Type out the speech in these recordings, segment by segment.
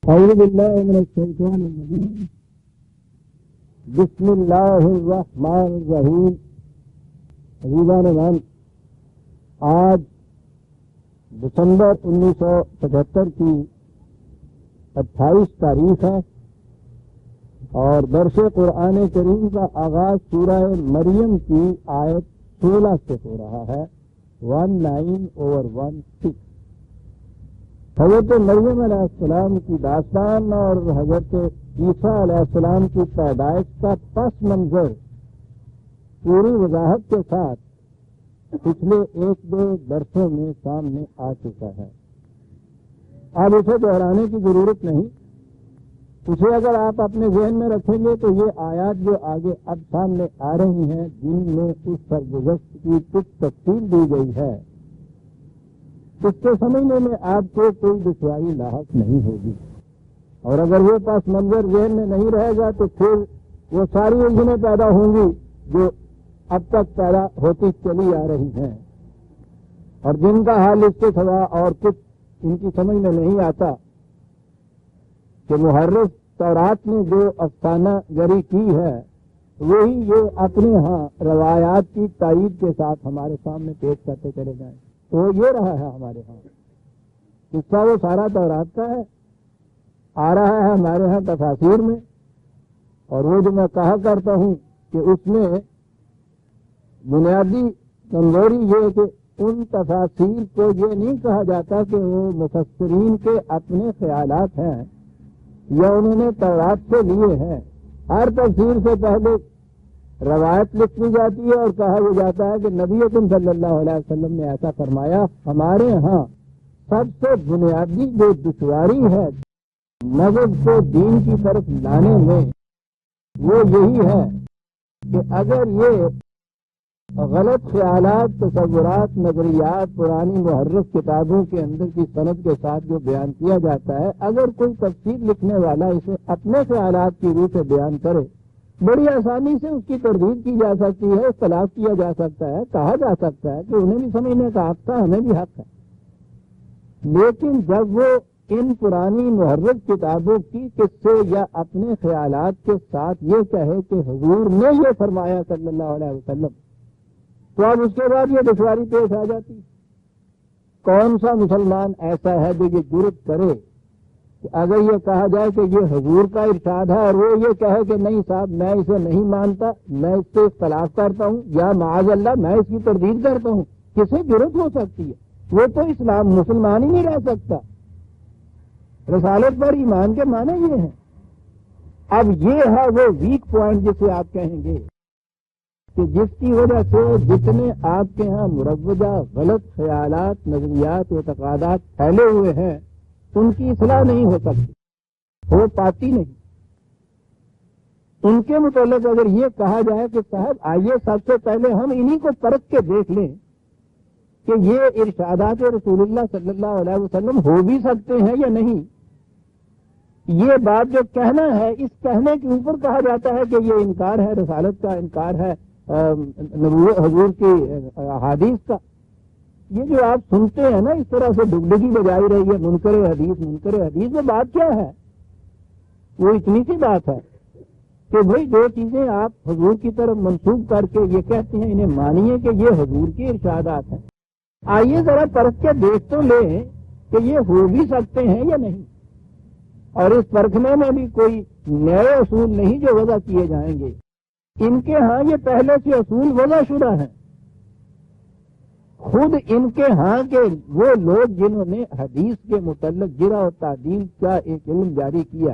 اعوذ باللہ من الشیطان الرجیم بسم اللہ الرحمن الرحیم۔ عزیزان من، آج دسمبر 1975 کی 28 تاریخ ہے اور درس قرآن کریم کا آغاز سورہ مریم کی آیت 16 سے ہو رہا ہے، 19/16۔ حضرت مریم علیہ السلام کی داستان اور حضرت عیسیٰ علیہ السلام کی پیدائش کا پس منظر پوری وضاحت کے ساتھ پچھلے 1-2 درسوں میں سامنے آ چکا ہے۔ اب اسے دہرانے کی ضرورت نہیں۔ اسے اگر آپ اپنے ذہن میں رکھیں گے تو یہ آیات جو آگے اب سامنے آ رہی ہیں، جن میں اس سرگزشت کی کچھ تفصیل دی گئی ہے، اس کو سمجھنے میں آپ کو کوئی دشواری لاحق نہیں ہوگی، اور اگر وہ پس منظر ذہن میں نہیں رہے گا تو پھر وہ ساری الجھنیں پیدا ہوں گی جو اب تک پیدا ہوتی چلی آ رہی ہیں، اور جن کا حال اس کے سوا اور کچھ ان کی سمجھ میں نہیں آتا کہ محرف تورات نے جو افسانہ گری کی ہے وہی یہ اپنے ہاں روایات کی تائید کے ساتھ ہمارے سامنے پیش کرتے چلے جائیں۔ تو یہ رہا ہے ہمارے ہاں قصہ، وہ سارا تورات کا ہے، آ رہا ہے ہمارے ہاں تفاسیر میں، اور وہ جو میں کہا کرتا ہوں کہ اس میں بنیادی کمزوری یہ کہ ان تفاسیر کو یہ نہیں کہا جاتا کہ وہ مفسرین کے اپنے خیالات ہیں یا انہوں نے تورات سے لیے ہیں۔ ہر تفسیر سے پہلے روایت لکھ دی جاتی ہے اور کہا یہ جاتا ہے کہ نبی اکرم صلی اللہ علیہ وسلم نے ایسا فرمایا۔ ہمارے ہاں سب سے بنیادی جو دشواری ہے مذہب کو دین کی طرف لانے میں وہ یہی ہے کہ اگر یہ غلط خیالات، تصورات، نظریات پرانی محرف کتابوں کے اندر کی سند کے ساتھ جو بیان کیا جاتا ہے، اگر کوئی تفسیر لکھنے والا اسے اپنے خیالات کی روح سے بیان کرے، بڑی آسانی سے اس کی تردید کی جا سکتی ہے، اختلاف کیا جا سکتا ہے، کہا جا سکتا ہے کہ انہیں بھی سمجھنے کا حق تھا، ہمیں بھی حق ہے۔ لیکن جب وہ ان پرانی محرف کتابوں کی قصے یا اپنے خیالات کے ساتھ یہ کہے کہ حضور نے یہ فرمایا صلی اللہ علیہ وسلم، تو اب اس کے بعد یہ دشواری پیش آ جاتی۔ کون سا مسلمان ایسا ہے جو یہ جرأت کرے کہ اگر یہ کہا جائے کہ یہ حضور کا ارشاد ہے اور وہ یہ کہے کہ نہیں صاحب میں اسے نہیں مانتا، میں اس سے اختلاف کرتا ہوں، یا معاذ اللہ میں اس کی تردید کرتا ہوں، کسے جرأت ہو سکتی ہے؟ وہ تو اسلام مسلمان ہی نہیں رہ سکتا۔ رسالت پر ایمان کے معنی یہ ہیں۔ اب یہ ہے وہ ویک پوائنٹ جسے آپ کہیں گے کہ جس کی وجہ سے جتنے آپ کے ہاں مروجہ غلط خیالات، نظریات، اعتقادات پھیلے ہوئے ہیں ان کی اصلاح نہیں ہو سکتی، ہو پاتی نہیں۔ ان کے متعلق اگر یہ کہا جائے کہ صاحب آئیے سب سے پہلے ہم انہی کو پرکھ کے دیکھ لیں کہ یہ ارشادات رسول اللہ صلی اللہ علیہ وسلم ہو بھی سکتے ہیں یا نہیں، یہ بات جو کہنا ہے اس کہنے کے اوپر کہا جاتا ہے کہ یہ انکار ہے، رسالت کا انکار ہے، حضور کی احادیث کا۔ یہ جو آپ سنتے ہیں نا اس طرح سے ڈگڈگی بجائی رہی ہے منکر حدیث منکر حدیث، وہ بات کیا ہے؟ وہ اتنی سی بات ہے کہ بھئی جو چیزیں آپ حضور کی طرف منسوب کر کے یہ کہتے ہیں انہیں مانیے کہ یہ حضور کے ارشادات ہیں، آئیے ذرا پرکھ کے دیکھ تو لیں کہ یہ ہو بھی سکتے ہیں یا نہیں، اور اس پرکھنے میں بھی کوئی نئے اصول نہیں جو وضع کیے جائیں گے، ان کے ہاں یہ پہلے سے اصول وضع شدہ ہیں۔ خود ان کے ہاں کے وہ لوگ جنہوں نے حدیث کے متعلق جرح و تعدیل کا ایک علم جاری کیا،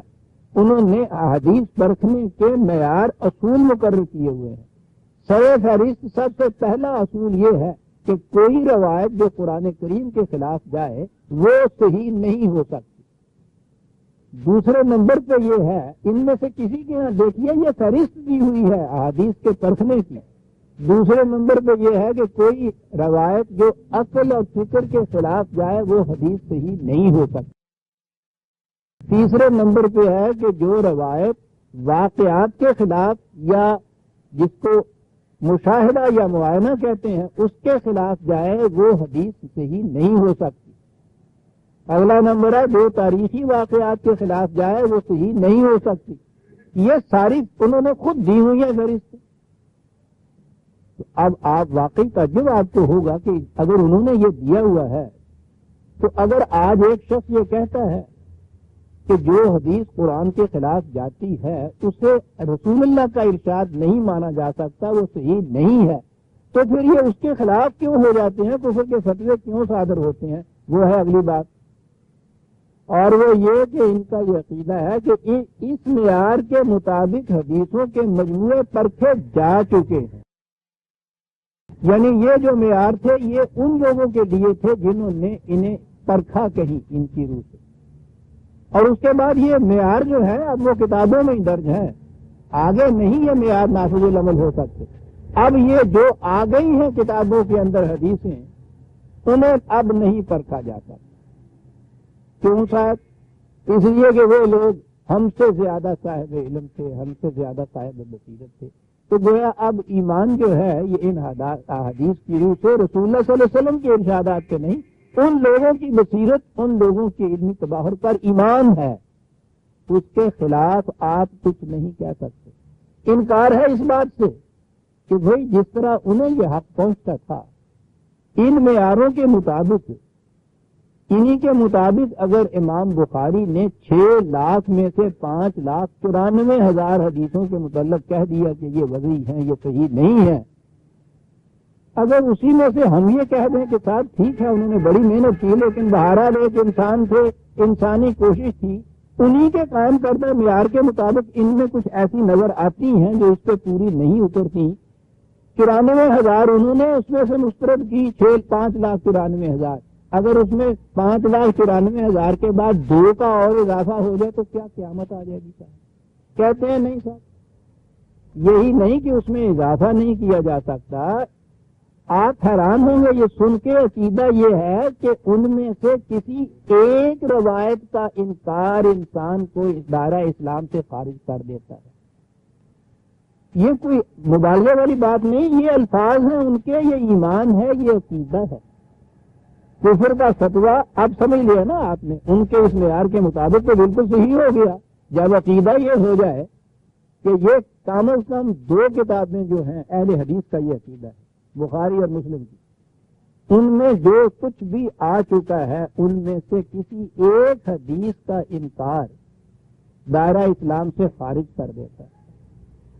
انہوں نے حدیث پرکھنے کے معیار اصول مقرر کیے ہوئے ہیں۔ سر فہرست سب سے پہلا اصول یہ ہے کہ کوئی روایت جو قرآن کریم کے خلاف جائے وہ صحیح نہیں ہو سکتی۔ دوسرے نمبر پہ یہ ہے، ان میں سے کسی کے یہاں دیکھیے یہ فہرست دی ہوئی ہے احادیث کے پرکھنے کی۔ دوسرے نمبر پہ یہ ہے کہ کوئی روایت جو عقل اور فکر کے خلاف جائے وہ حدیث صحیح نہیں ہو سکتی۔ تیسرے نمبر پہ ہے کہ جو روایت واقعات کے خلاف یا جس کو مشاہدہ یا معائنہ کہتے ہیں اس کے خلاف جائے وہ حدیث صحیح نہیں ہو سکتی۔ اگلا نمبر ہے جو تاریخی واقعات کے خلاف جائے وہ صحیح نہیں ہو سکتی. یہ ساری انہوں نے خود دی ہوئی ہے فہرست. اب آپ واقعی تعجب آپ کو ہوگا کہ اگر انہوں نے یہ دیا ہوا ہے تو اگر آج ایک شخص یہ کہتا ہے کہ جو حدیث قرآن کے خلاف جاتی ہے اسے رسول اللہ کا ارشاد نہیں مانا جا سکتا، وہ صحیح نہیں ہے، تو پھر یہ اس کے خلاف کیوں ہو جاتے ہیں، کفر کے فتوے کیوں صادر ہوتے ہیں؟ وہ ہے اگلی بات. اور وہ یہ کہ ان کا یہ عقیدہ ہے کہ اس معیار کے مطابق حدیثوں کے مجموعے پرکھے جا چکے ہیں. یعنی یہ جو معیار تھے یہ ان لوگوں کے لیے تھے جنہوں نے انہیں پرکھا کہیں ان کی روح سے، اور اس کے بعد یہ معیار جو ہے اب وہ کتابوں میں ہی درج ہے، آگے نہیں یہ معیار نافذ العمل ہو سکتے. اب یہ جو آ گئی ہیں کتابوں کے اندر حدیثیں انہیں اب نہیں پرکھا جاتا. کیوں صاحب؟ اس لیے کہ وہ لوگ ہم سے زیادہ صاحب علم تھے، ہم سے زیادہ صاحب بصیرت تھے. تو گویا اب ایمان جو ہے یہ ان احادیث کی روح سے رسول اللہ صلی اللہ علیہ وسلم کے ارشادات کے نہیں، ان لوگوں کی بصیرت، ان لوگوں کی علمی تباہر پر ایمان ہے. اس کے خلاف آپ کچھ نہیں کہہ سکتے. انکار ہے اس بات سے کہ بھئی جس طرح انہیں یہ حق پہنچتا تھا ان معیاروں کے مطابق، انہی کے مطابق اگر امام بخاری نے 6 لاکھ میں سے 5,94,000 حدیثوں کے متعلق کہہ دیا کہ یہ وضعی ہیں، یہ صحیح نہیں ہے، اگر اسی میں سے ہم یہ کہہ دیں کہ صاحب ٹھیک ہے انہوں نے بڑی محنت کی لیکن بہرحال ایک انسان تھے، انسانی کوشش تھی، انہی کے قائم کردہ معیار کے مطابق ان میں کچھ ایسی نظر آتی ہیں جو اس پہ پوری نہیں اترتی، 94,000 انہوں نے اس میں سے مسترد کی، 5,94,000. اگر اس میں 5,94,000 کے بعد 2 کا اور اضافہ ہو جائے تو کیا قیامت آ جائے گی صاحب؟ کہتے ہیں نہیں صاحب، یہی نہیں کہ اس میں اضافہ نہیں کیا جا سکتا. آپ حیران ہوں گے یہ سن کے. عقیدہ یہ ہے کہ ان میں سے کسی ایک روایت کا انکار انسان کو دائرہ اسلام سے خارج کر دیتا ہے. یہ کوئی مبالغے والی بات نہیں، یہ الفاظ ہیں ان کے، یہ ایمان ہے، یہ عقیدہ ہے. کفر کا فتویٰ اب سمجھ لیا نا آپ نے، ان کے اس معیار کے مطابق تو بالکل صحیح ہو گیا. جب عقیدہ یہ ہو جائے کہ یہ کم از کم 2 کتابیں جو ہیں اہل حدیث کا یہ عقیدہ ہے، بخاری اور مسلم کی، ان میں جو کچھ بھی آ چکا ہے ان میں سے کسی ایک حدیث کا انکار دائرہ اسلام سے خارج کر دیتا ہے.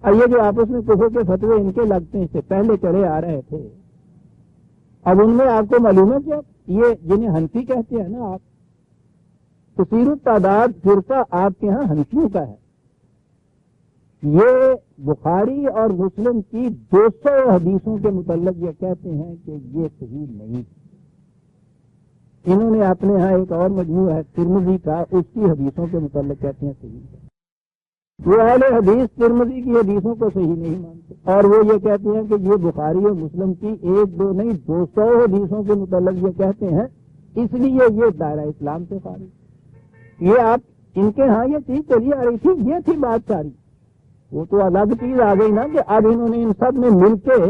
اور یہ جو آپس میں کفر کے فتوے ان کے لگتے ہیں، سے پہلے چلے آ رہے تھے. اب ان میں آپ کو معلوم ہے کیا، یہ جنہیں حنفی کہتے ہیں نا آپ، کثیر التعداد فرقہ آپ کے ہاں حنفیوں کا ہے. یہ بخاری اور مسلم کی 200 حدیثوں کے متعلق یہ کہتے ہیں کہ یہ صحیح نہیں. انہوں نے اپنے ہاں ایک اور مجموعہ ہے ترمذی کا، اس کی حدیثوں کے متعلق کہتے ہیں صحیح ہے. وہ اہل حدیث ترمذی کی حدیثوں کو صحیح نہیں مانتے، اور وہ یہ کہتے ہیں کہ یہ بخاری اور مسلم کی 1-2 نہیں 200 حدیثوں کے متعلق یہ کہتے ہیں، اس لیے یہ دائرہ اسلام سے خارج. یہ آپ ان کے ہاں یہ چیز چلی آ رہی تھی، یہ تھی بات ساری. وہ تو الگ چیز آ گئی نا کہ اب انہوں نے ان سب میں مل کے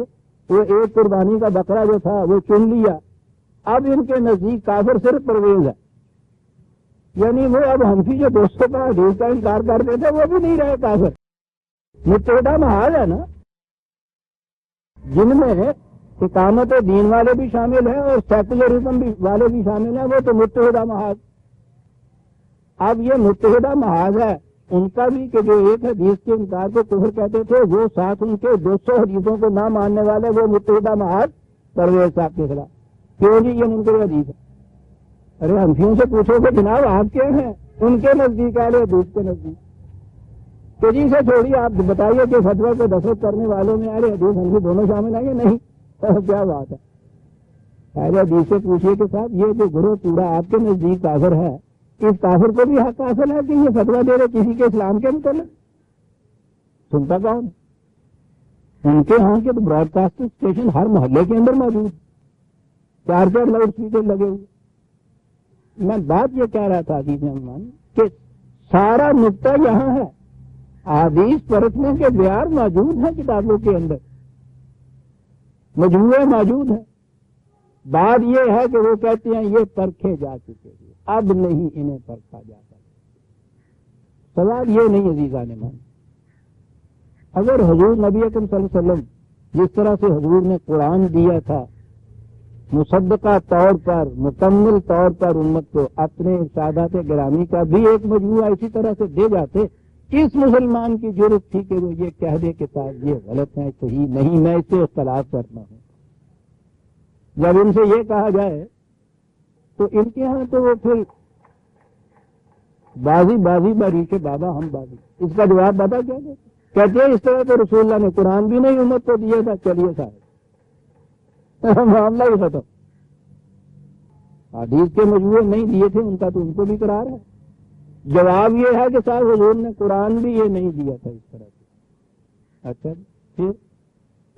وہ ایک قربانی کا بکرا جو تھا وہ چن لیا. اب ان کے نزدیک کافر صرف پرویز ہے، یعنی وہ اب حنفی جو 200 کا حدیث کا انکار کرتے تھے وہ بھی نہیں رہے کافر. متحدہ محاذ ہے نا، جن میں اقامت دین والے بھی شامل ہیں اور سیکولرزم والے بھی شامل ہیں، وہ تو متحدہ محاذ. اب یہ متحدہ محاذ ہے ان کا بھی کہ جو ایک حدیث کے انکار کو کفر کہتے تھے، وہ ساتھ ان کے 200 حدیثوں کو نہ ماننے والے وہ متحدہ محاذ پرویز صاحب کے خلاف. کیوں جی یہ منکر حدیث ہے؟ ارے حنفیوں سے پوچھو کہ جناب آپ کیا ہیں، ان کے نزدیک اہل حدیث کے نزدیک. تو جی سے چھوڑیے، آپ بتائیے کہ فتویٰ کو دستخط کرنے والوں میں اہل حدیث حنفی دونوں شامل ہیں یا نہیں؟ کیا بات ہے. اہل حدیث سے پوچھیے کہ صاحب یہ جو گروہ پورا آپ کے نزدیک کافر ہے، اس کافر کو بھی حق حاصل ہے کہ یہ فتویٰ دے رہے کسی کے اسلام کے متعلق؟ سنتا کون؟ ان کے ہاں کے تو براڈ کاسٹنگ اسٹیشن ہر محلے کے اندر موجود، 4 لاؤڈ اسپیکر لگے ہوئے. میں بات یہ کہہ رہا تھا عزیز مہمان کہ سارا نقطہ یہاں ہے. احادیث پرکھنے کے معیار موجود ہیں کتابوں کے اندر، مجموعے موجود ہیں. بات یہ ہے کہ وہ کہتے ہیں یہ پرکھے جا چکے ہیں، اب نہیں انہیں پرکھا جا سکتا۔ سوال یہ نہیں عزیزان مان، اگر حضور نبی اکرم صلی اللہ علیہ وسلم جس طرح سے حضور نے قرآن دیا تھا مصدقہ طور پر، مکمل طور پر امت کو، اپنے ارشادات گرامی کا بھی ایک مجموعہ اسی طرح سے دے جاتے، کس مسلمان کی ضرورت تھی کہ وہ یہ کہہ دے کہ صاحب یہ غلط ہے، صحیح نہیں، میں اس سے اختلاف کرنا ہوں۔ جب ان سے یہ کہا جائے تو ان کے ہاں تو وہ پھر بازی باری کے بابا ہم بازی، اس کا جواب بتا کیا دے؟ کہتے ہیں اس طرح تو رسول اللہ نے قرآن بھی نہیں امت کو دیا تھا، چلیے صاحب معاملہ ہی ختم۔ حدیث کے مجموعے نہیں دیے تھے ان کا تو ان کو بھی قرار ہے۔ جواب یہ ہے کہ صاحب حضور نے قرآن بھی یہ نہیں دیا تھا اس طرح سے۔ اچھا پھر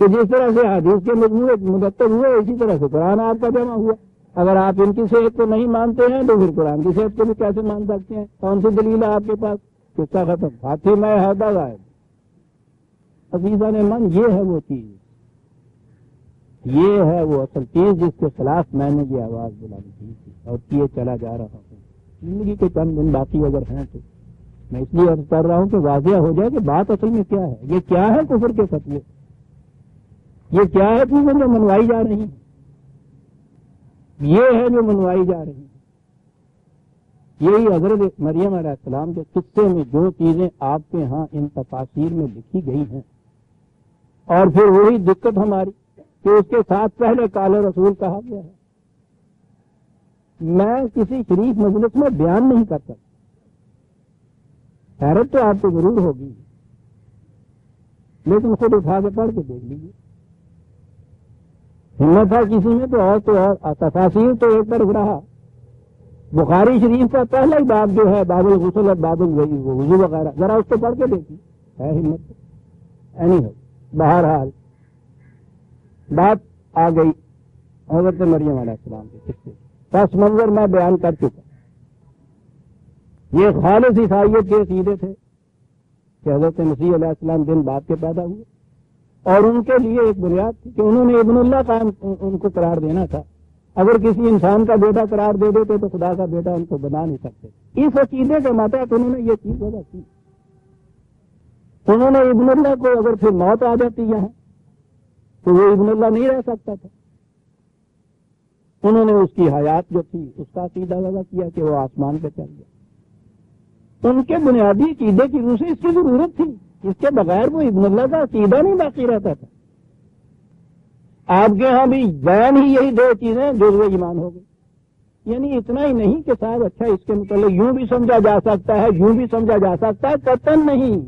تو جس طرح سے حدیث کے مجموعے مرتب ہوئے اسی طرح سے قرآن آپ کا جمع ہوا۔ اگر آپ ان کی صحت کو نہیں مانتے ہیں تو پھر قرآن کی صحت کو بھی کیسے مان سکتے ہیں؟ کون سی دلیل ہے آپ کے پاس؟ قصہ ختم، ہاتھی میں حیدر غائب۔ عزیزان من، یہ ہے وہ چیز، یہ ہے وہ اصل چیز جس کے خلاف میں نے یہ آواز بلند کی تھی اور کیے چلا جا رہا ہوں۔ زندگی کے چند دن باقی اگر ہیں تو میں اس لیے عرض کر رہا ہوں کہ واضح ہو جائے کہ بات اصل میں کیا ہے، یہ کیا ہے کفر کے فتوے، یہ کیا ہے چیزیں جو منوائی جا رہی ہیں، یہ ہے جو منوائی جا رہی ہیں۔ یہی حضرت مریم علیہ السلام کے قصے میں جو چیزیں آپ کے ہاں ان تفاسیر میں لکھی گئی ہیں، اور پھر وہی دقت ہماری کہ اس کے ساتھ پہلے قال رسول کہا گیا ہے، میں کسی شریف مجلس میں بیان نہیں کر سکتا۔ حیرت تو آپ کو ضرور ہوگی، لیکن خود اٹھا کے پڑھ کے دیکھ لیجیے، ہمت ہے کسی میں تو اور تفاسیر تو ایک طرف رہا۔ بخاری شریف کا پہلا ہی باب جو ہے باب الغسل اور باب الوضو وغیرہ، ذرا اس کو پڑھ کے دیکھیے، ہے ہمت؟ اینی ہو، بہرحال بات آ گئی حضرت مریم علیہ السلام کے قصے، پس منظر میں بیان کر چکا۔ یہ خالص عیسائیت کے عقیدے تھے کہ حضرت مسیح علیہ السلام دن بعد کے پیدا ہوئے، اور ان کے لیے ایک بنیاد تھی کہ انہوں نے ابن اللہ قائم ان کو قرار دینا تھا۔ اگر کسی انسان کا بیٹا قرار دے دیتے تو خدا کا بیٹا ان کو بنا نہیں سکتے۔ اس عقیدے کے ماتحت انہوں نے یہ چیز وضع کی۔ انہوں نے ابن اللہ کو اگر پھر موت آ جاتی یہاں تو وہ ابن اللہ نہیں رہ سکتا تھا۔ انہوں نے اس کی حیات جو تھی اس کا عقیدہ وضع کیا کہ وہ آسمان پہ چل گیا۔ ان کے بنیادی عقیدے کی روح سے اس کی ضرورت تھی، اس کے بغیر وہ ابن اللہ کا عقیدہ نہیں باقی رہتا تھا۔ آپ کے ہاں بھی بیان ہی یہی دو چیزیں جزو ایمان ہو گئی، یعنی اتنا ہی نہیں کہ صاحب اچھا اس کے متعلق یوں بھی سمجھا جا سکتا ہے، یوں بھی سمجھا جا سکتا ہے، قطعاً نہیں۔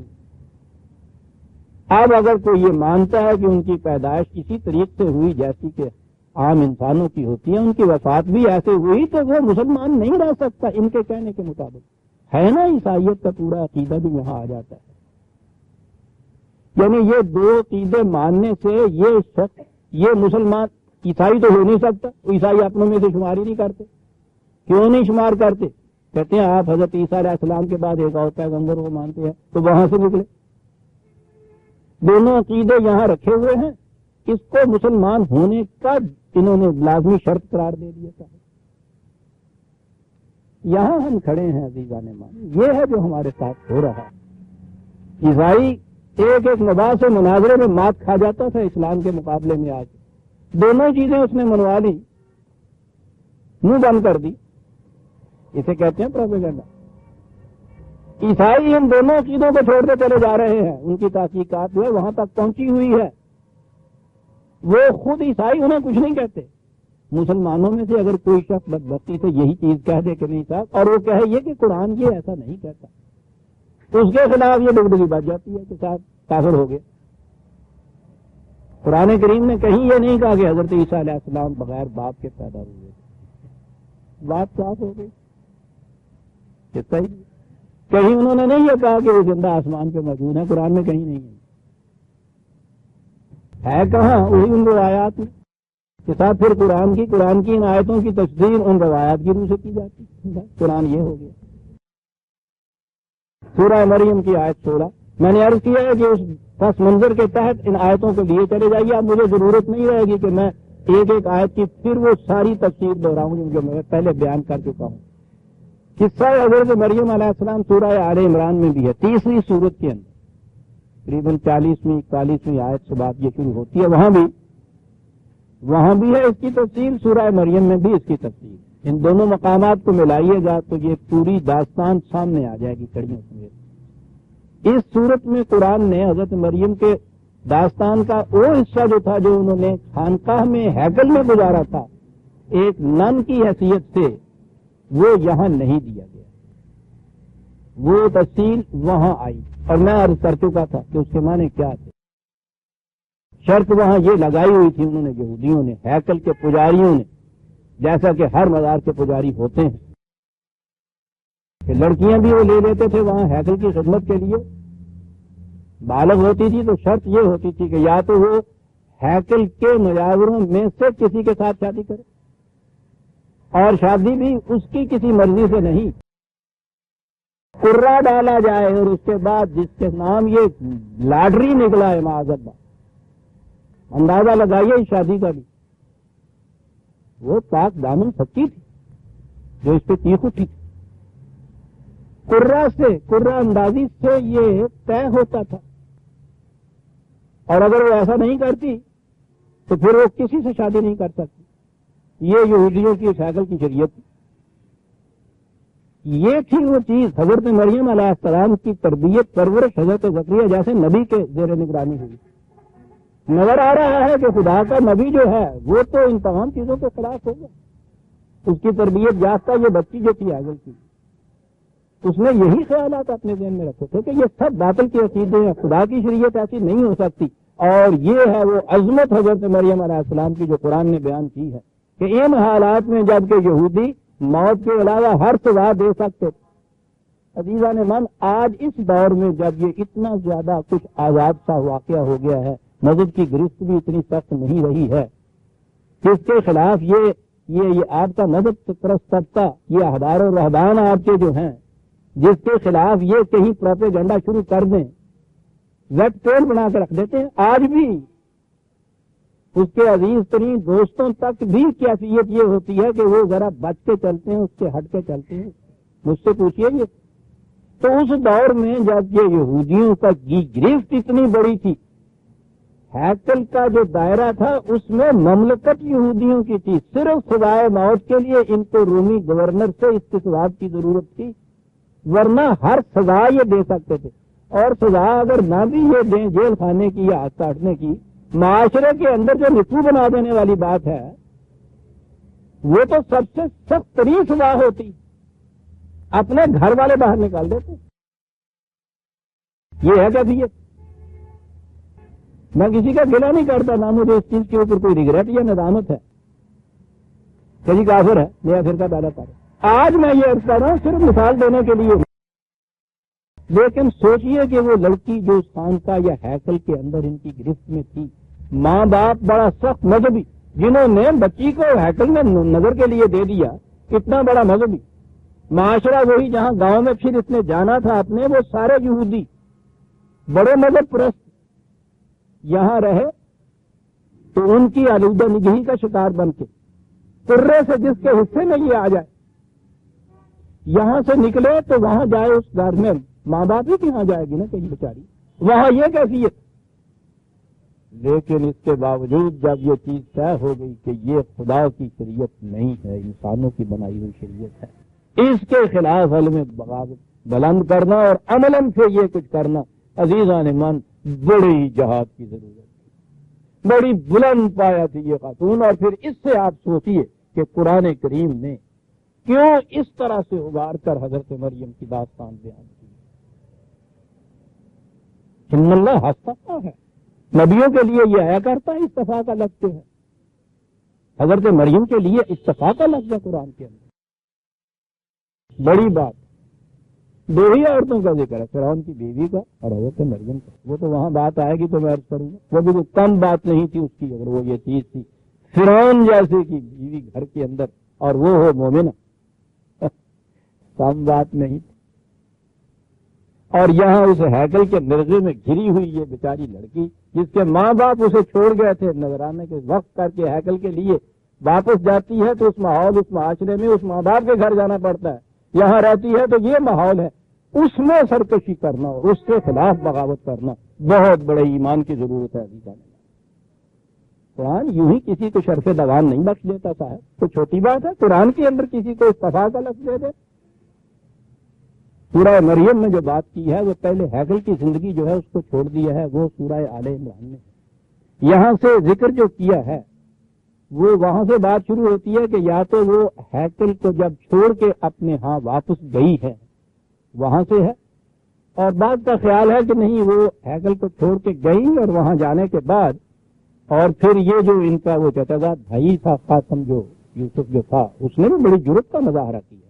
اب اگر کوئی یہ مانتا ہے کہ ان کی پیدائش اسی طریقے سے ہوئی جیسی کہ عام انسانوں کی ہوتی ہے، ان کی وفات بھی ایسے ہوئی، تو وہ مسلمان نہیں رہ سکتا ان کے کہنے کے مطابق، ہے نا؟ عیسائیت کا پورا عقیدہ بھی یہاں آ جاتا ہے۔ یعنی یہ دو عقیدے ماننے سے یہ شخص، یہ مسلمان عیسائی تو ہو نہیں سکتا، عیسائی اپنوں میں سے شمار ہی نہیں کرتے۔ کیوں نہیں شمار کرتے؟ کہتے ہیں آپ حضرت عیسیٰ علیہ السلام کے بعد ایک اور پیغمبر کو مانتے ہیں، تو وہاں سے نکلے۔ دونوں عقیدے یہاں رکھے ہوئے ہیں، اس کو مسلمان ہونے کا انہوں نے لازمی شرط قرار دے دیا تھا۔ یہاں ہم کھڑے ہیں عزیزان مان، یہ ہے جو ہمارے ساتھ ہو رہا ہے۔ عیسائی ایک ایک مباحث و مناظرے میں مات کھا جاتا تھا اسلام کے مقابلے میں، آج دونوں چیزیں اس نے منوا لی، منہ بند کر دی، اسے کہتے ہیں پروپیگنڈا۔ عیسائی ان دونوں چیزوں کو چھوڑتے چلے جا رہے ہیں، ان کی تحقیقات جو ہے وہاں تک پہنچی ہوئی ہے، وہ خود عیسائی انہیں کچھ نہیں کہتے۔ مسلمانوں میں سے اگر کوئی شخص بدبختی سے یہی چیز کہہ دے کہ نہیں صاحب، اور وہ کہے یہ کہ قرآن یہ ایسا نہیں کہتا، تو اس کے خلاف یہ ڈگڈگی بچ جاتی ہے کہ صاحب کافر ہو گئے۔ قرآن کریم نے کہیں یہ نہیں کہا کہ حضرت عیسیٰ علیہ السلام بغیر باپ کے پیدا ہوئے، بات صاف ہو گئی کہ صحیح۔ کہیں انہوں نے نہیں یہ کہا کہ وہ زندہ آسمان پہ موجود ہے، قرآن میں کہیں نہیں ہے کہاں؟ وہی ان روایات میں کے ساتھ پھر قرآن کی ان آیتوں کی تفسیر ان روایات کی روح سے کی جاتی۔ قرآن یہ ہو گیا۔ سورہ مریم کی آیت 16 میں نے عرض کیا ہے کہ اس پس منظر کے تحت ان آیتوں کو لیے چلے جائیے، اب مجھے ضرورت نہیں رہے گی کہ میں ایک ایک آیت کی پھر وہ ساری تفسیر دہراؤں جو میں پہلے بیان کر چکا ہوں. قصہ حضرت مریم علیہ السلام سورہ آل عمران میں بھی ہے، 30ویں سورت کے اندر تقریباً 40ویں 41ویں آیت سے بات یہ شروع ہوتی ہے. وہاں بھی ہے اس کی تفصیل، سورہ مریم میں بھی اس کی تفصیل. ان دونوں مقامات کو ملائیے گا تو یہ پوری داستان سامنے آ جائے گی کڑیوں سمیت. اس صورت میں قرآن نے حضرت مریم کے داستان کا وہ حصہ جو تھا جو انہوں نے خانقاہ میں ہیکل میں گزارا تھا ایک نن کی حیثیت سے، وہ یہاں نہیں دیا گیا. وہ تفصیل وہاں آئی اور میں عرض کر چکا تھا کہ اس کے معنی کیا تھے. شرط وہاں یہ لگائی ہوئی تھی انہوں نے، یہودیوں نے، ہیکل کے پجاریوں نے، جیسا کہ ہر مزار کے پجاری ہوتے ہیں کہ لڑکیاں بھی وہ لے لیتے تھے وہاں ہیکل کی خدمت کے لیے. بالغ ہوتی تھی تو شرط یہ ہوتی تھی کہ یا تو وہ ہیکل کے مجاوروں میں سے کسی کے ساتھ شادی کرے، اور شادی بھی اس کی کسی مرضی سے نہیں، قرہ ڈالا جائے اور اس کے بعد جس کے نام یہ لاٹری نکلا ہے معاذ اللہ، اندازہ لگائیے اس شادی کا بھی. وہ پاک دامن سچی تھی جو اس پہ چیخ اٹھی تھی. قرہ اندازی سے یہ طے ہوتا تھا، اور اگر وہ ایسا نہیں کرتی تو پھر وہ کسی سے شادی نہیں کر سکتی. یہ یہودیوں کی سائیکل کی شریعت تھی. یہ تھی وہ چیز. حضرت مریم علیہ السلام کی تربیت پرورش حضرت زکریا جیسے نبی کے زیر نگرانی ہوئی. نظر آ رہا ہے کہ خدا کا نبی جو ہے وہ تو ان تمام چیزوں کے خلاف ہو گیا. اس کی تربیت یافتہ یہ بچی جو تھی آگل کی، اس نے یہی خیالات اپنے ذہن میں رکھے تھے کہ یہ سب باطل کے عقیدے ہیں، خدا کی شریعت ایسی نہیں ہو سکتی. اور یہ ہے وہ عظمت حضرت مریم علیہ السلام کی جو قرآن نے بیان کی ہے کہ ان حالات میں جب کہ یہودی موت کے علاوہ ہر سزا دے سکتے تھے. عزیزان من، آج اس دور میں جب یہ اتنا زیادہ کچھ آزاد سا واقعہ ہو گیا ہے، مذہب کی گرفت بھی اتنی سخت نہیں رہی ہے، جس کے خلاف یہ آپ کا مذہب پرست طبقہ، یہ احبار و رہبان آپ کے جو ہیں، جس کے خلاف یہ کہیں پروپیگنڈا شروع کر دیں، ویب پیج بنا کے رکھ دیتے ہیں. آج بھی اس کے عزیز ترین دوستوں تک بھی کیفیت یہ ہوتی ہے کہ وہ ذرا بچ کے چلتے ہیں، اس کے ہٹ کے چلتے ہیں. مجھ سے پوچھئے یہ تو اس دور میں جب یہ یہودیوں کا گرفت اتنی بڑی تھی، ہیکل کا جو دائرہ تھا اس میں مملکت یہودیوں کی تھی. صرف سزائے موت کے لیے ان کو رومی گورنر سے استصواب کی ضرورت تھی، ورنہ ہر سزا یہ دے سکتے تھے. اور سزا اگر نہ بھی یہ دیں جیل خانے کی یا ہاتھ کاٹنے کی، معاشرے کے اندر جو نکو بنا دینے والی بات ہے وہ تو سب سے سخت ترین سزا ہوتی، اپنے گھر والے باہر نکال دیتے. یہ ہے کیفیت. میں کسی کا گلہ نہیں کرتا، نہ مجھے اس چیز کے اوپر کوئی ریگریٹ یا ندامت ہے کہ جی کافر ہے نیا فرقہ پیدا کر. آج میں یہ عرض کر رہا ہوں صرف مثال دینے کے لیے. لیکن سوچئے کہ وہ لڑکی جو اس خانقاہ یا ہیکل کے اندر ان کی گرفت میں تھی، ماں باپ بڑا سخت مذہبی، جنہوں نے بچی کو ہیکل میں نظر کے لیے دے دیا، اتنا بڑا مذہبی معاشرہ وہی جہاں گاؤں میں پھر اس نے جانا تھا اپنے، وہ سارے یہودی بڑے مذہب پرست یہاں رہے تو ان کی آلودہ نگہی کا شکار بن کے قرے سے جس کے حصے میں یہ آ جائے، یہاں سے نکلے تو وہاں جائے اس گھر میں، ماں باپ ہی کہاں جائے گی نا کہیں بیچاری، وہاں یہ کیفیت. لیکن اس کے باوجود جب یہ چیز طے ہو گئی کہ یہ خدا کی شریعت نہیں ہے، انسانوں کی بنائی ہوئی شریعت ہے، اس کے خلاف علم بغاوت بلند کرنا اور عملاً سے یہ کچھ کرنا، عزیزان من، بڑی جہاد کی ضرورت ہے. بڑی بلند پایا تھی یہ خاتون. اور پھر اس سے آپ سوچئے کہ قرآن کریم نے کیوں اس طرح سے ابھار کر حضرت مریم کی داستان بیان کی. ان اللہ ہستہ ہے، نبیوں کے لیے یہ آیا کرتا ہے اتفاق کا لفظ ہے، حضرت مریم کے لیے اتفاق کا لفظ ہے قرآن کے اندر. بڑی بات. دو ہی عورتوں کا ذکر ہے، فرعون کی بیوی کا اور حضرت مریم کا. وہ تو وہاں بات آئے گی تو میں عرض کروں گا، وہ بھی تو کم بات نہیں تھی اس کی. اگر وہ یہ چیز تھی فرعون جیسے کی بیوی گھر کے اندر اور وہ ہو مومنہ، کم بات نہیں تھی. اور یہاں اس ہیکل کے مرغے میں گھری ہوئی یہ بیچاری لڑکی جس کے ماں باپ اسے چھوڑ گئے تھے نذرانے کے وقت کر کے ہیکل کے لیے، واپس جاتی ہے تو اس ماحول، اس معاشرے میں اس ماں باپ کے گھر جانا پڑتا ہے، یہاں رہتی ہے تو یہ ماحول ہے، اس میں سرکشی کرنا اور اس کے خلاف بغاوت کرنا بہت بڑے ایمان کی ضرورت ہے۔ قرآن یوں ہی کسی کو شرف دوان نہیں بخش دیتا صاحب، تو چھوٹی بات ہے قرآن کے اندر کسی کو استفاء کا لفظ دے دے۔ سورہ مریم میں جو بات کی ہے وہ پہلے ہیکل کی زندگی جو ہے اس کو چھوڑ دیا ہے، وہ سورہ آل عمران میں ہے۔ یہاں سے ذکر جو کیا ہے وہ وہاں سے بات شروع ہوتی ہے کہ یا تو وہ ہیکل کو جب چھوڑ کے اپنے ہاں واپس گئی ہے وہاں سے ہے، اور بعد کا خیال ہے کہ نہیں وہ ہیکل کو چھوڑ کے گئی اور وہاں جانے کے بعد اور پھر یہ جو ان کا وہ چچا زاد بھائی تھا قاسم جو یوسف جو تھا اس نے بھی بڑی جرت کا مظاہرہ کیا،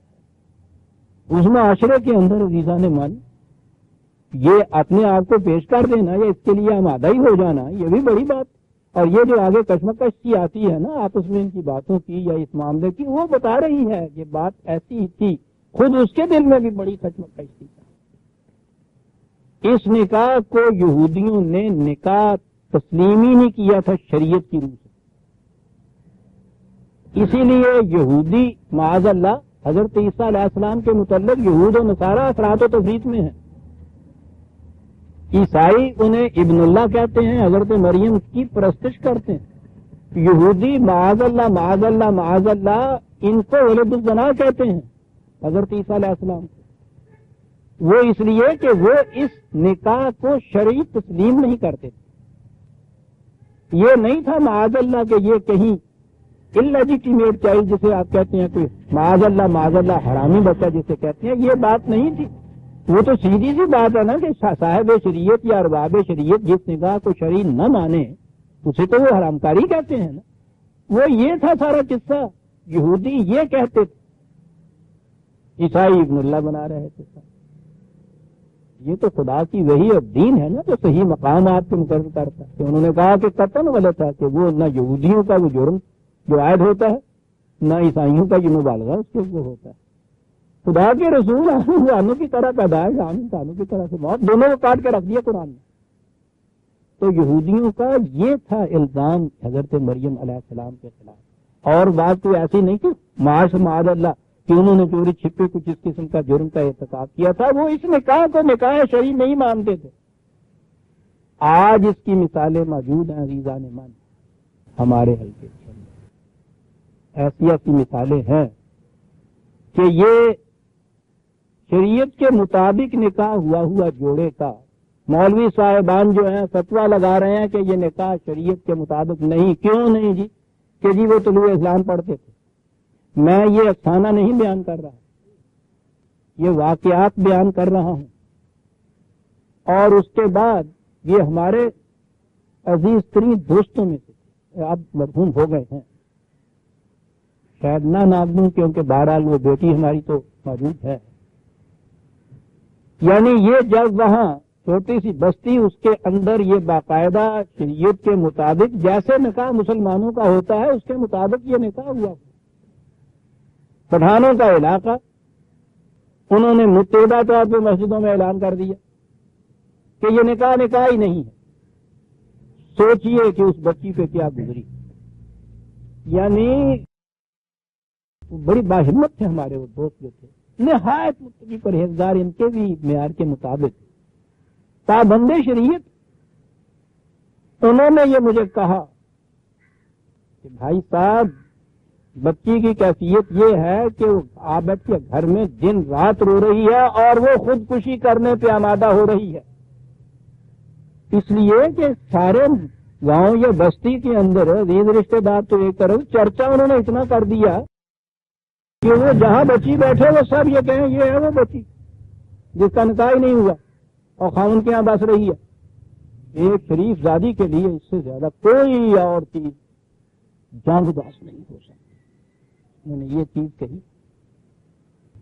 اس معاشرے کے اندر عزیزان من یہ اپنے آپ کو پیش کر دینا یا اس کے لیے آمادہ ہی ہو جانا یہ بھی بڑی بات، اور یہ جو آگے کشمکش کی آتی ہے نا آپس میں ان کی باتوں کی یا اس معاملے کی، وہ بتا رہی ہے یہ بات ایسی ہی تھی، خود اس کے دل میں بھی بڑی کشمکش تھی۔ اس نکاح کو یہودیوں نے نکاح تسلیم ہی نہیں کیا تھا شریعت کی روح سے، اسی لیے یہودی معاذ اللہ حضرت عیسیٰ علیہ السلام کے متعلق یہود و نصارہ افراط و تفریط میں ہیں، عیسائی انہیں ابن اللہ کہتے ہیں، حضرت مریم کی پرستش کرتے ہیں، یہودی معاذ اللہ معاذ اللہ معاذ اللہ ان کو ولد الزنا کہتے ہیں حضرت عیسیٰ علیہ السلام کو، وہ اس لیے کہ وہ اس نکاح کو شرعی تسلیم نہیں کرتے تھے، یہ نہیں تھا معاذ اللہ کہ یہ کہیں اللیجیٹیمیٹ چائلڈ جسے آپ کہتے ہیں کوئی معاذ اللہ حرامی بچہ جسے کہتے ہیں، یہ بات نہیں تھی، وہ تو سیدھی سی بات ہے نا کہ صاحب شریعت یا ارباب شریعت جس نکاح کو شرعی نہ مانے اسے تو وہ حرام کاری کہتے ہیں نا، وہ یہ تھا سارا قصہ، یہودی یہ کہتے تھے، عیسائی ابن اللہ بنا رہے تھے، یہ تو خدا کی وحی اور دین ہے نا جو صحیح مقام آپ کے مقرر کرتا ہے، کہ انہوں نے کہا کہ قطعاً غلط ہے کہ وہ نہ یہودیوں کا وہ جرم جو عائد ہوتا ہے نہ عیسائیوں کا یہ مبالغہ اس کے اوپر ہوتا ہے، خدا کے رسول انسانوں کی طرح پیدائش عام انسانوں کی طرح سے موت دونوں کو کاٹ کے رکھ دیا قرآن نے، تو یہودیوں کا یہ تھا الزام حضرت مریم علیہ السلام کے خلاف، اور بات کوئی ایسی نہیں کہ معاذ اللہ کہ انہوں نے چوری چھپے کچھ اس قسم کا جرم کا ارتکاب کیا تھا، وہ اس نکاح کو نکاح شرعی نہیں مانتے تھے۔ آج اس کی مثالیں موجود ہیں عزیزان من ہمارے حلقے کے اندر، ایسی ایسی مثالیں ہیں کہ یہ شریعت کے مطابق نکاح ہوا جوڑے کا مولوی صاحبان جو ہیں فتویٰ لگا رہے ہیں کہ یہ نکاح شریعت کے مطابق نہیں، کیوں نہیں جی؟ کہ جی وہ طلوع اسلام پڑھتے تھے، میں یہ افسانہ نہیں بیان کر رہا، یہ واقعات بیان کر رہا ہوں، اور اس کے بعد یہ ہمارے عزیز ترین دوستوں میں سے اب مرحوم ہو گئے ہیں، شاید نہ نام لوں کیونکہ بہرحال وہ بیٹی ہماری تو موجود ہے، یعنی یہ جب وہاں چھوٹی سی بستی اس کے اندر یہ باقاعدہ شریعت کے مطابق جیسے نکاح مسلمانوں کا ہوتا ہے اس کے مطابق یہ نکاح ہوا، پٹھانوں کا علاقہ، انہوں نے متحدہ طور پہ مسجدوں میں اعلان کر دیا کہ یہ نکاح ہی نہیں ہے، سوچئے کہ اس بچی پہ کیا گزری، یعنی بڑی باہمت تھے ہمارے وہ دوست جو تھے، نہایت متقی پرہیزگار، ان کے بھی معیار کے مطابق پابند شریعت، انہوں نے یہ مجھے کہا کہ بھائی صاحب بچی کی کیفیت یہ ہے کہ آپ بیٹھ کے گھر میں دن رات رو رہی ہے اور وہ خودکشی کرنے پہ آمادہ ہو رہی ہے، اس لیے کہ سارے گاؤں یا بستی کے اندر عزیز رشتے دار تو ایک طرف چرچا انہوں نے اتنا کر دیا کہ وہ جہاں بچی بیٹھے وہ سب یہ کہیں یہ ہے وہ بچی جس کا نکاح ہی نہیں ہوا اور خاوند کے یہاں بس رہی ہے۔ ایک شریف زادی کے لیے اس سے زیادہ کوئی اور چیز جنگ باز نہیں ہو سکتی، انہوں نے یہ چیز کہی،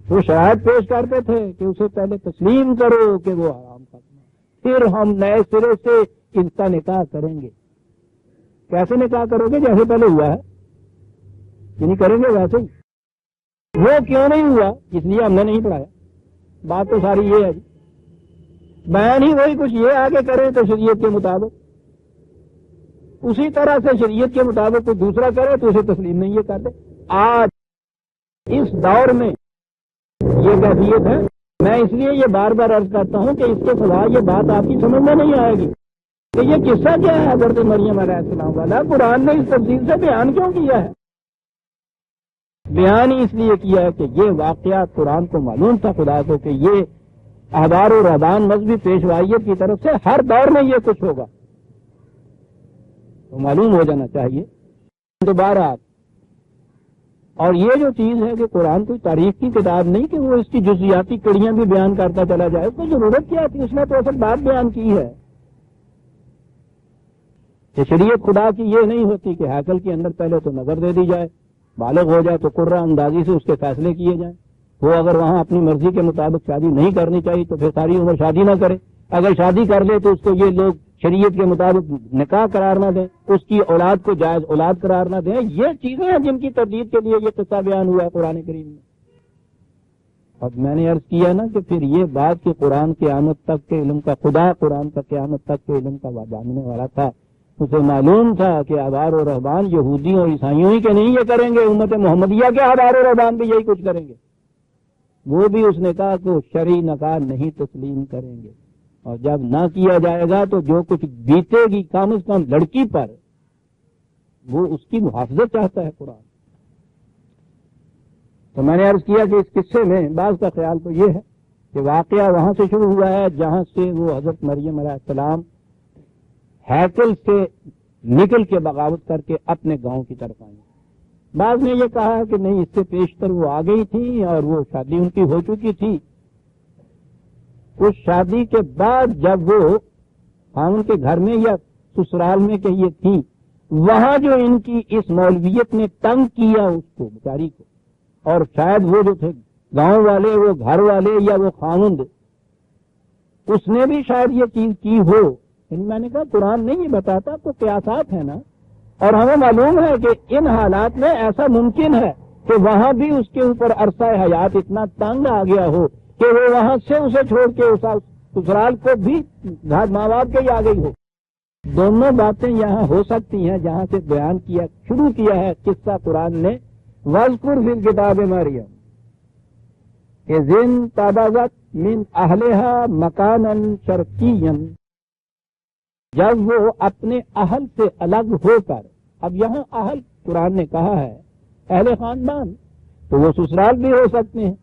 وہ شرائط پیش کرتے تھے کہ اسے پہلے تسلیم کرو کہ وہ حرام کرنا، پھر ہم نئے سرے سے اس کا نکاح کریں گے۔ کیسے نکاح کرو گے؟ جیسے پہلے ہوا ہے، یعنی کریں گے ویسے ہی۔ وہ کیوں نہیں ہوا؟ اس لیے ہم نے نہیں پڑھایا، بات تو ساری یہ ہے جی بیان ہی وہی کچھ یہ آگے کریں تو شریعت کے مطابق، اسی طرح سے شریعت کے مطابق کوئی دوسرا کرے تو اسے تسلیم نہیں یہ کرتے. آج اس دور میں یہ کیفیت ہے. میں اس لیے یہ بار بار عرض کرتا ہوں کہ اس کے سوا یہ بات آپ کی سمجھ میں نہیں آئے گی کہ یہ قصہ کیا ہے حضرت مریم علیہ السلام والا. قرآن نے اس تفصیل سے بیان کیوں کیا ہے؟ بیان ہی اس لیے کیا ہے کہ یہ واقعات قرآن کو معلوم تھا خدا کو کہ یہ احبار و رہبان مذہبی پیشوائیت کی طرف سے ہر دور میں یہ کچھ ہوگا، تو معلوم ہو جانا چاہیے دوبارہ. اور یہ جو چیز ہے کہ قرآن کوئی تاریخ کی کتاب نہیں کہ وہ اس کی جزیاتی کڑیاں بھی بیان کرتا چلا جائے، اس کو ضرورت کیا تھی؟ اس نے تو اصل بات بیان کی ہے کہ شریعت خدا کی یہ نہیں ہوتی کہ ہیکل کے اندر پہلے تو نظر دے دی جائے، بالغ ہو جائے تو قرہ اندازی سے اس کے فیصلے کیے جائیں. وہ اگر وہاں اپنی مرضی کے مطابق شادی نہیں کرنی چاہیے تو پھر ساری عمر شادی نہ کرے. اگر شادی کر لے تو اس کو یہ لوگ شریعت کے مطابق نکاح قرار نہ دیں، اس کی اولاد کو جائز اولاد قرار نہ دیں. یہ چیزیں ہیں جن کی تردید کے لیے یہ قصہ بیان ہوا ہے قرآن کریم میں. اب میں نے عرض کیا نا کہ پھر یہ بات کہ قرآن قیامت تک کے علم کا خدا قرآن کا قیامت تک کے علم کا جاننے والا تھا، اسے معلوم تھا کہ احبار و رہبان یہودیوں اور عیسائیوں ہی کے نہیں یہ کریں گے، امت محمدیہ کے احبار و رہبان بھی یہی کچھ کریں گے. وہ بھی اس نے کہا کہ وہ شرعی نکاح نہیں تسلیم کریں گے، اور جب نہ کیا جائے گا تو جو کچھ بیتے گی کم از کم لڑکی پر وہ اس کی محافظت چاہتا ہے قرآن. تو میں نے عرض کیا کہ اس قصے میں بعض کا خیال تو یہ ہے کہ واقعہ وہاں سے شروع ہوا ہے جہاں سے وہ حضرت مریم علیہ السلام ہیکل سے نکل کے بغاوت کر کے اپنے گاؤں کی طرف آئی. بعض نے یہ کہا کہ نہیں، اس سے پیشتر وہ آ گئی تھی اور وہ شادی ان کی ہو چکی تھی. اس شادی کے بعد جب وہ خاوند کے گھر میں یا سسرال میں کہ یہ تھی، وہاں جو ان کی اس مولویت نے تنگ کیا اس کو بیچاری کو، اور شاید وہ جو تھے گاؤں والے، وہ گھر والے یا وہ خاوند، اس نے بھی شاید یہ چیز کی ہو. میں نے کہا قرآن نہیں یہ بتاتا تو قیاسات ہے نا، اور ہمیں معلوم ہے کہ ان حالات میں ایسا ممکن ہے کہ وہاں بھی اس کے اوپر عرصہ حیات اتنا تنگ آ گیا ہو کہ وہ وہاں سے اسے چھوڑ کے سسرال کو بھی گھر ماں باپ کے ہی آ گئی ہو. دونوں باتیں یہاں ہو سکتی ہیں جہاں سے بیان کیا شروع کیا ہے قصہ قرآن نے. وَاذْكُرْ فِي الْكِتَابِ مَرْيَمَ إِذِ انتَبَذَتْ مِنْ أَهْلِهَا مَكَانًا شَرْقِيًّا، جب وہ اپنے اہل سے الگ ہو کر، اب یہاں اہل قرآن نے کہا ہے اہل خاندان، تو وہ سسرال بھی ہو سکتے ہیں.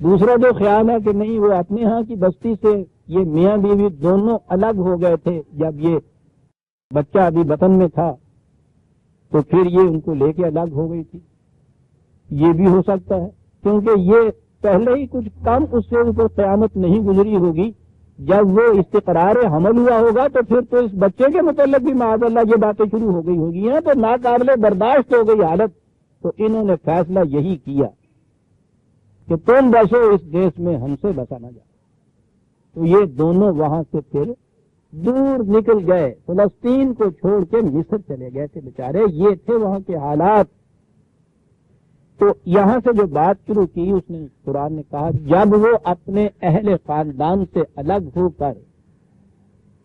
دوسرا جو خیال ہے کہ نہیں وہ اپنے ہاں کی بستی سے یہ میاں بیوی دونوں الگ ہو گئے تھے جب یہ بچہ ابھی بطن میں تھا، تو پھر یہ ان کو لے کے الگ ہو گئی تھی. یہ بھی ہو سکتا ہے کیونکہ یہ پہلے ہی کچھ کم اس سے اوپر قیامت نہیں گزری ہوگی. جب وہ استقرار حمل ہوا ہوگا تو پھر تو اس بچے کے متعلق بھی معاذ اللہ یہ باتیں شروع ہو گئی ہوگی ہیں، تو ناقابل برداشت ہو گئی حالت. تو انہوں نے فیصلہ یہی کیا کہ تم بسو اس دیش میں، ہم سے بسا نہ جائے. تو یہ دونوں وہاں سے پھر دور نکل گئے، فلسطین کو چھوڑ کے مصر چلے گئے تھے بیچارے. یہ تھے وہاں کے حالات. تو یہاں سے جو بات شروع کی اس نے قرآن نے کہا جب وہ اپنے اہل خاندان سے الگ ہو کر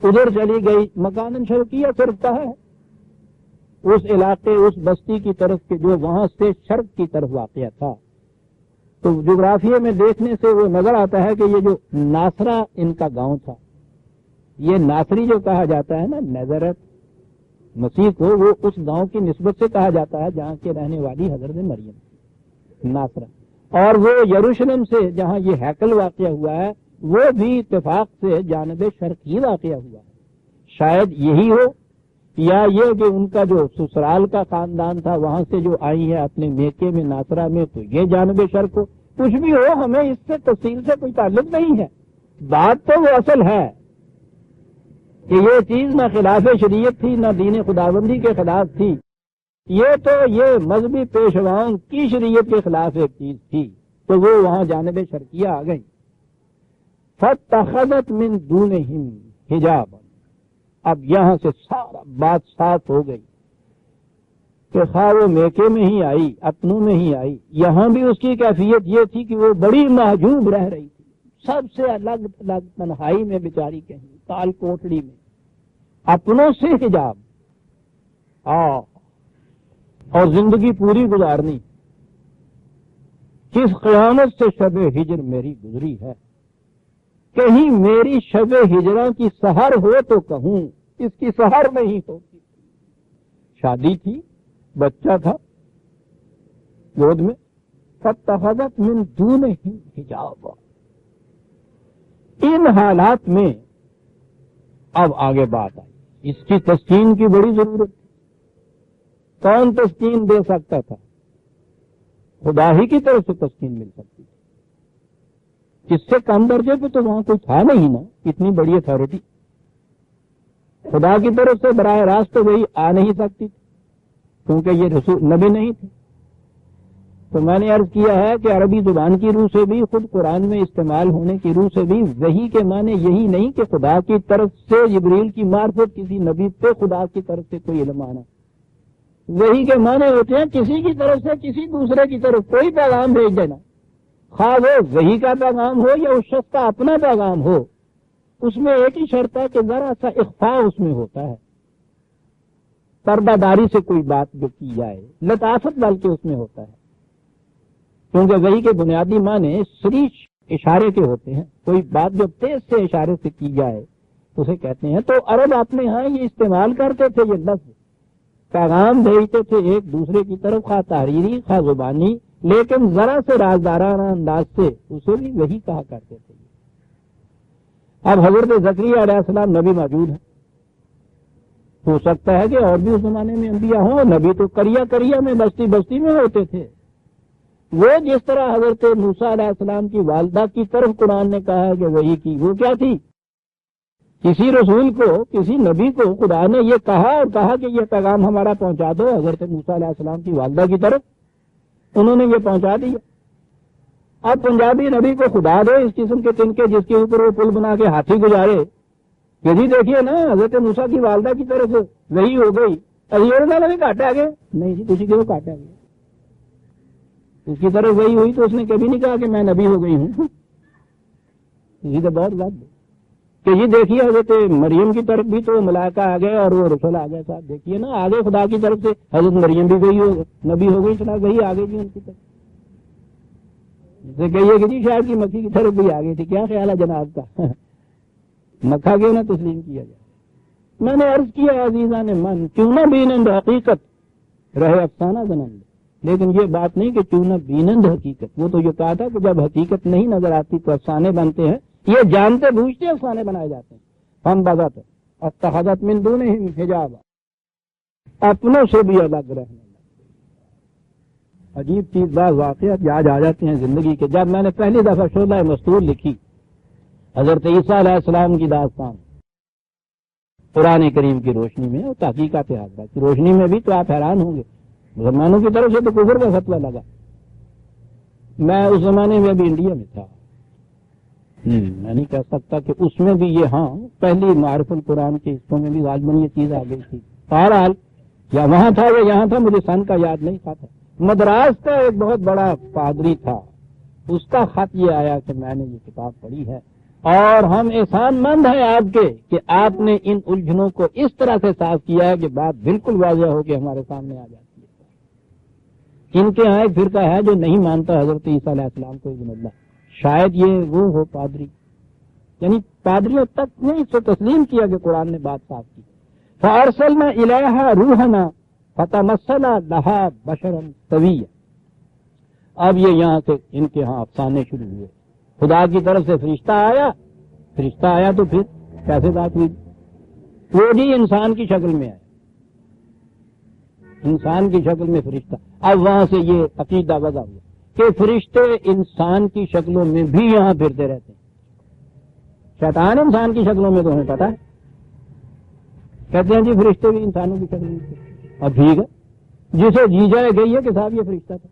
ادھر چلی گئی، مکانن شرقیہ صرف کہا ہے اس علاقے اس بستی کی طرف کے جو وہاں سے شرق کی طرف واقع تھا. تو جغرافیے میں دیکھنے سے وہ نظر آتا ہے کہ یہ جو ناصرہ ان کا گاؤں تھا، یہ ناصری جو کہا جاتا ہے نا، نظرت مسیح کو، وہ اس گاؤں کی نسبت سے کہا جاتا ہے جہاں کے رہنے والی حضرت مریم ناصرہ. اور وہ یروشلم سے جہاں یہ ہیکل واقع ہوا ہے وہ بھی اتفاق سے جانب شرقی واقع ہوا ہے. شاید یہی ہو یا یہ کہ ان کا جو سسرال کا خاندان تھا وہاں سے جو آئی ہے اپنے میکے میں ناصرہ میں، تو یہ جانب شرق ہو. کچھ بھی ہو، ہمیں اس سے تفصیل سے کوئی تعلق نہیں ہے. بات تو وہ اصل ہے کہ یہ چیز نہ خلاف شریعت تھی نہ دین خداوندی کے خلاف تھی. یہ تو یہ مذہبی پیشواؤں کی شریعت کے خلاف ایک چیز تھی، تو وہ وہاں جانب شرقیہ آ گئی. فَاتَّخَذَتْ مِن دُونِهِمْ حِجَابًا. اب یہاں سے سارا بات صاف ہو گئی کہ خواہ وہ میکے میں ہی آئی، اپنوں میں ہی آئی، یہاں بھی اس کی کیفیت یہ تھی کہ وہ بڑی محجوب رہ رہی تھی. سب سے الگ الگ تنہائی میں بیچاری کہیں کال کوٹڑی میں اپنوں سے حجاب اور زندگی پوری گزارنی. کس قیامت سے شب ہجر میری گزری ہے، کہیں میری شب ہجرہ کی سحر ہو تو کہوں اس کی سحر نہیں ہوتی. شادی تھی، بچہ تھا گود میں، فاتخذت من دونہ حجاب. ان حالات میں اب آگے بات آئی، اس کی تسکین کی بڑی ضرورت. کون تسکین دے سکتا تھا؟ خدا ہی کی طرف سے تسکین مل سکتی تھی. اس سے کم درجے پہ تو وہاں کوئی تھا نہیں نا، اتنی بڑی اتھارٹی. خدا کی طرف سے براہ راست تو وہی آ نہیں سکتی تھی کیونکہ یہ رسول نبی نہیں تھے. تو میں نے عرض کیا ہے کہ عربی زبان کی روح سے بھی، خود قرآن میں استعمال ہونے کی روح سے بھی وحی کے معنی یہی نہیں کہ خدا کی طرف سے جبریل کی معرفت کسی نبی پہ خدا کی طرف سے کوئی علم آنا. وحی کے معنی ہوتے ہیں کسی کی طرف سے کسی دوسرے کی طرف کوئی پیغام بھیج دینا، خواہ وہ وحی کا پیغام ہو یا اس شخص کا اپنا پیغام ہو. اس میں ایک ہی شرط ہے کہ ذرا سا اخفاء اس میں ہوتا ہے، پردہ داری سے کوئی بات جو کی جائے، لطافت بلکہ اس میں ہوتا ہے. کیونکہ وحی کے بنیادی معنی سریش اشارے کے ہوتے ہیں. کوئی بات جو تیز سے اشارے سے کی جائے اسے کہتے ہیں. تو عرب اپنے ہاں یہ استعمال کرتے تھے، یہ لفظ پیغام بھیجتے تھے ایک دوسرے کی طرف، خواہ تحریری خواہ زبانی، لیکن ذرا سے رازدارانہ انداز سے اسے بھی وہی کہا کرتے تھے. اب حضرت زکریا علیہ السلام نبی موجود ہیں، ہو سکتا ہے کہ اور بھی اس زمانے میں انبیاء ہوں. نبی تو کریا کریا میں بستی بستی میں ہوتے تھے. وہ جس طرح حضرت موسیٰ علیہ السلام کی والدہ کی طرف قرآن نے کہا کہ وہی کی، وہ کیا تھی؟ کسی رسول کو، کسی نبی کو خدا نے یہ کہا اور کہا کہ یہ پیغام ہمارا پہنچا دو حضرت موسیٰ علیہ السلام کی والدہ کی طرف. انہوں نے یہ پہنچا دیا. اب پنجابی نبی کو خدا دو اس قسم کے تنکے جس کے اوپر وہ پل بنا کے ہاتھی گزارے کہ جی دیکھیے نا حضرت موسیٰ کی والدہ کی طرف وہی ہو گئی، نبی کاٹے آگے نہیں جی، کسی کے کاٹے آگے اس کی طرف وہی ہوئی تو اس نے کبھی نہیں کہا کہ میں نبی ہو گئی ہوں. یہ تو بہت بات کہ یہ دیکھیے حضرت مریم کی طرف بھی تو ملائکہ آ گئے اور وہ رسول آ گئے. صاحب دیکھیے نا آگے خدا کی طرف سے حضرت مریم بھی گئی ہو، نبی ہو گئی، چلا وہی آ گئی جی ان کی طرف. جسے کہیے کہ جی شاید کی مکھی کی طرف بھی آ گئی تھی. کیا خیال ہے جناب کا؟ مکہ کیوں نہ تسلیم کیا جائے؟ میں نے عرض کیا عزیزان من، کیوں نہ بینند حقیقت رہے افسانہ زنند. لیکن یہ بات نہیں کہ کیوں نہ بینند حقیقت. وہ تو یہ کہا تھا کہ جب حقیقت نہیں نظر آتی تو افسانے بنتے ہیں. یہ جانتے بوجھتے افسانے بنائے جاتے ہیں. ہم بذات اتخذت من دونہم حجاب، اپنوں سے بھی الگ رہنے. عجیب چیز بعض واقعات یاد آ جاتے ہیں زندگی کے. جب میں نے پہلی دفعہ شعلہ مستور لکھی حضرت عیسیٰ علیہ السلام کی داستان قرآن کریم کی روشنی میں اور تحقیقات حاضرہ کی روشنی میں بھی، تو آپ حیران ہوں گے مسلمانوں کی طرف سے تو کفر کا فتویٰ لگا. میں اس زمانے میں بھی انڈیا میں تھا، میں نہیں کہہ سکتا کہ اس میں بھی یہ، ہاں پہلی معرف القرآن کے حصوں میں بھی غالباً یہ چیز آ گئی تھی. بہرحال یا وہاں تھا یا یہاں تھا، مجھے سن کا یاد نہیں تھا. مدراس کا ایک بہت بڑا پادری تھا، اس کا خط یہ آیا کہ میں نے یہ کتاب پڑھی ہے اور ہم احسان مند ہیں آپ کے کہ آپ نے ان الجھنوں کو اس طرح سے صاف کیا ہے کہ بات بالکل واضح ہو کے ہمارے سامنے آ جاتی ہے. ان کے یہاں ایک فرقہ ہے جو نہیں مانتا حضرت عیسیٰ علیہ السلام کو ابن اللہ. شاید یہ وہ ہو پادری، یعنی پادریوں تک نے اس سے تسلیم کیا کہ قرآن نے بات صاف کی. فَأَرْسَلْنَا إِلَيْهَا رُوحَنَا فَتَمَثَّلَ لَهَا بَشَرًا سَوِيًّا. اب یہ یہاں سے ان کے ہاں افسانے شروع ہوئے. خدا کی طرف سے فرشتہ آیا تو پھر کیسے بات ہوئی؟ وہ بھی انسان کی شکل میں آیا، انسان کی شکل میں فرشتہ. اب وہاں سے یہ عقیدہ وضع ہوا کہ فرشتے انسان کی شکلوں میں بھی یہاں پھرتے رہتے ہیں. شیطان انسان کی شکلوں میں تو ہمیں پتا ہے، کہتے ہیں جی فرشتے بھی انسانوں کی شکل میں تھے. اب ٹھیک ہے، جسے جی جائے گئی ہے کہ صاحب یہ فرشتہ تھا،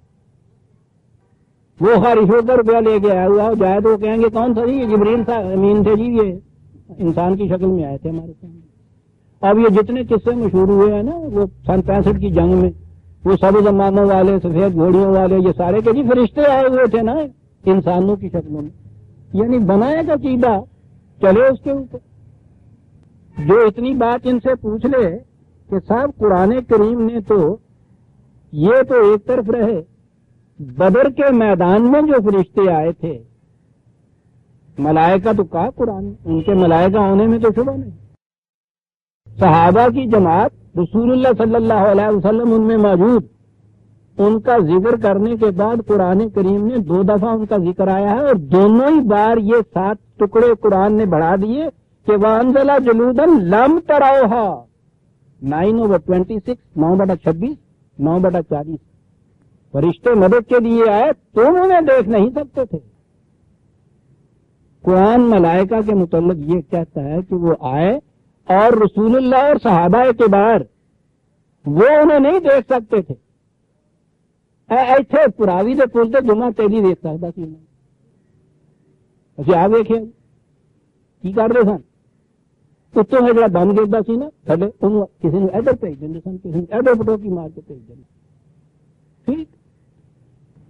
وہ خارش ہو کر روپیہ لے کے آیا ہوا جائے تو وہ کہیں گے کون تھا جی؟ یہ جبریل تھا، امین تھے جی، یہ انسان کی شکل میں آئے تھے ہمارے سامنے. اب یہ جتنے قصے مشہور ہوئے ہیں نا وہ سن 65 کی جنگ میں، وہ سب زمانوں والے سفید گھوڑیوں والے، یہ سارے کہ جی فرشتے آئے ہوئے تھے نا انسانوں کی شکلوں میں. یعنی بنائے گا عقیدہ چلے اس کے اوپر. جو اتنی بات ان سے پوچھ لے کہ صاحب قرآن کریم نے تو یہ تو ایک طرف رہے، بدر کے میدان میں جو فرشتے آئے تھے ملائکہ تو کہا قرآن، ان کے ملائکہ ہونے میں تو شبہ نہیں. صحابہ کی جماعت رسول اللہ صلی اللہ علیہ وسلم ان میں موجود، ان کا ذکر کرنے کے بعد قرآن کریم نے 2 دفعہ ان کا ذکر آیا ہے، اور دونوں ہی بار یہ 7 ٹکڑے قرآن نے بڑھا دیے کہ وَأَنزَلَ جُلُودًا لَمْ تَرَوْهَا 9/26 9/26 9/40 فرشتے مدد کے لیے آئے، تم انہیں دیکھ نہیں سکتے تھے. قرآن ملائکہ کے متعلق یہ کہتا ہے کہ وہ آئے اور رسول اللہ اور صحابہ کے بار وہ انہیں نہیں دیکھ سکتے تھے. ایتھے پراوی دے پل تے جمعہ تیلی دیکھ سکتا سی انہیں. اچھا آپ دیکھیں کی کرتے سن، اتوں ہے جڑا بم گرتا سی نا تھلے، انہوں کسی نے ادھر بھیج دیں سن، کسی نے ادھر پٹوکی مار کے بھیج دیں. ٹھیک،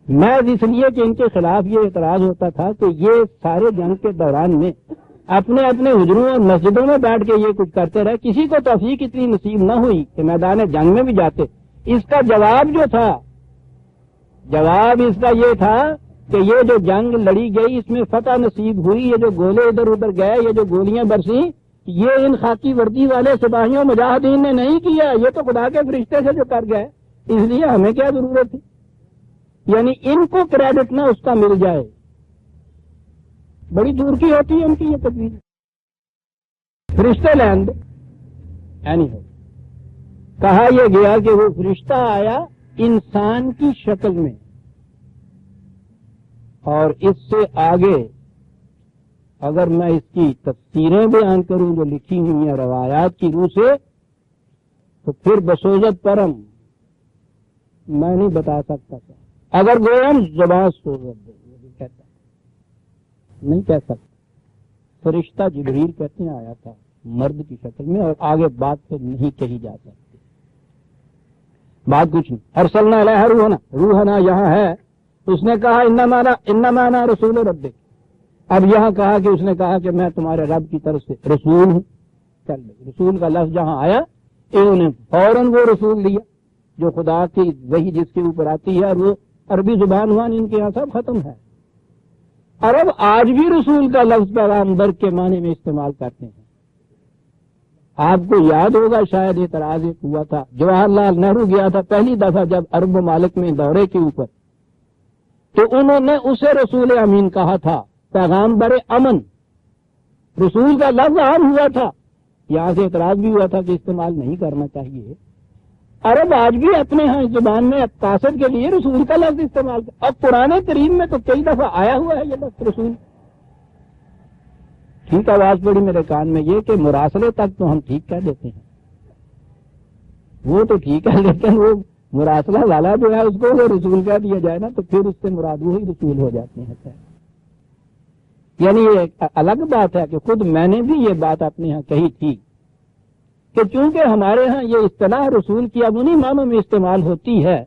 میں اس لیے کہ ان کے خلاف یہ اعتراض ہوتا تھا کہ یہ سارے جنگ کے دوران میں اپنے اپنے حجروں اور مسجدوں میں بیٹھ کے یہ کچھ کرتے رہے، کسی کو توفیق اتنی نصیب نہ ہوئی کہ میدان جنگ میں بھی جاتے. اس کا جواب جو تھا، جواب اس کا یہ تھا کہ یہ جو جنگ لڑی گئی اس میں فتح نصیب ہوئی، یہ جو گولے ادھر ادھر گئے، یہ جو گولیاں برسیں، یہ ان خاکی وردی والے سپاہیوں مجاہدین نے نہیں کیا، یہ تو خدا کے فرشتے سے جو کر گئے، اس لیے ہمیں کیا ضرورت تھی. یعنی ان کو کریڈٹ نہ اس کا مل جائے، بڑی دور کی ہوتی ہے ان کی یہ تدبیر. فرشتے لینڈ اینی ہو کہا یہ گیا کہ وہ فرشتہ آیا انسان کی شکل میں، اور اس سے آگے اگر میں اس کی تفسیریں بیان کروں جو لکھی ہوئی ہیں روایات کی روح سے تو پھر بسوزت پرم میں نہیں بتا سکتا تھا. اگر گویم زبان سوزت دے یہ بھی کہتا نہیں کہہ سکتا. فرشتہ جبریل کہتے ہیں آیا تھا مرد کی شکل میں، اور آگے بات پھر نہیں کہی جا سکتی، بات کچھ نہیں. ارسلنا الیہ روحنا، روحنا یہاں ہے، اس نے کہا انما انا رسول ربک. اب یہاں کہا کہ اس نے کہا کہ میں تمہارے رب کی طرف سے رسول ہوں. چل رسول کا لفظ جہاں آیا انہوں نے فوراً وہ رسول لیا جو خدا کی وحی جس کے اوپر آتی ہے، اور وہ عربی زبان وہاں ان کے یہاں سب ختم ہے. عرب آج بھی رسول کا لفظ پیغمبر کے معنی میں استعمال کرتے ہیں. آپ کو یاد ہوگا شاید اعتراض ایک ہوا تھا، جواہر لال نہرو گیا تھا پہلی دفعہ جب عرب ممالک میں دورے کے اوپر، تو انہوں نے اسے رسول امین کہا تھا، پیغمبر امن. رسول کا لفظ عام ہوا تھا، یہاں سے اعتراض بھی ہوا تھا کہ استعمال نہیں کرنا چاہیے. عرب آج بھی اپنے ہاں اس زبان میں تاثر کے لیے رسول کا لفظ استعمال کرتے. اب قرآن کریم میں تو کئی دفعہ آیا ہوا ہے یہ لفظ رسول. ٹھیک آواز پڑی میرے کان میں یہ کہ مراسلے تک تو ہم ٹھیک کہہ دیتے ہیں، وہ تو ٹھیک ہے، لیکن وہ مراسلہ والا جو ہے اس کو وہ رسول کہہ دیا جائے نا تو پھر اس سے مراد وہی رسول ہو جاتے ہیں. یعنی یہ ایک الگ بات ہے کہ خود میں نے بھی یہ بات اپنے ہاں کہی تھی کہ چونکہ ہمارے ہاں یہ اصطلاح رسول کی اب انہی معنوں میں استعمال ہوتی ہے،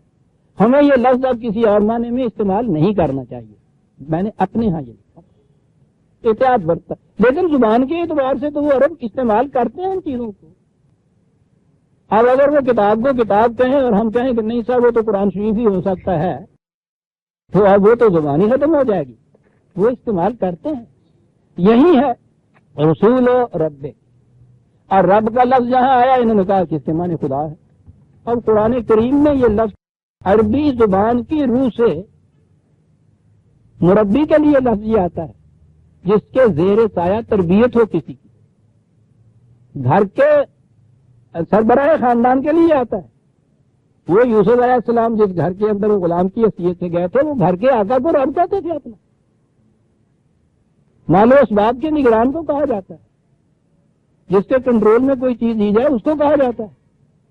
ہمیں یہ لفظ اب کسی اور معنی میں استعمال نہیں کرنا چاہیے. میں نے اپنے ہاں یہ احتیاط برتا، لیکن زبان کے اعتبار سے تو وہ عرب استعمال کرتے ہیں ان چیزوں کو. اب اگر وہ کتاب کو کتاب کہیں اور ہم کہیں کہ نہیں صاحب وہ تو قرآن شریف ہی ہو سکتا ہے، تو اب وہ تو زبان ہی ختم ہو جائے گی. وہ استعمال کرتے ہیں. یہی ہے رسول و رب، اور رب کا لفظ جہاں آیا انہوں نے کہا کہ اس کے معنی خدا ہے. اب قرآن کریم میں یہ لفظ عربی زبان کی روح سے مربی کے لیے لفظ یہ آتا ہے جس کے زیر سایہ تربیت ہو کسی کی، گھر کے سربراہ خاندان کے لیے آتا ہے. وہ یوسف علیہ السلام جس گھر کے اندر وہ غلام کی حیثیت سے گئے تھے، وہ گھر کے آقا کو رب کہتے تھے اپنا. مال و اسباب کے نگران کو کہا جاتا ہے، جس کے کنٹرول میں کوئی چیز دی جائے اس کو کہا جاتا ہے.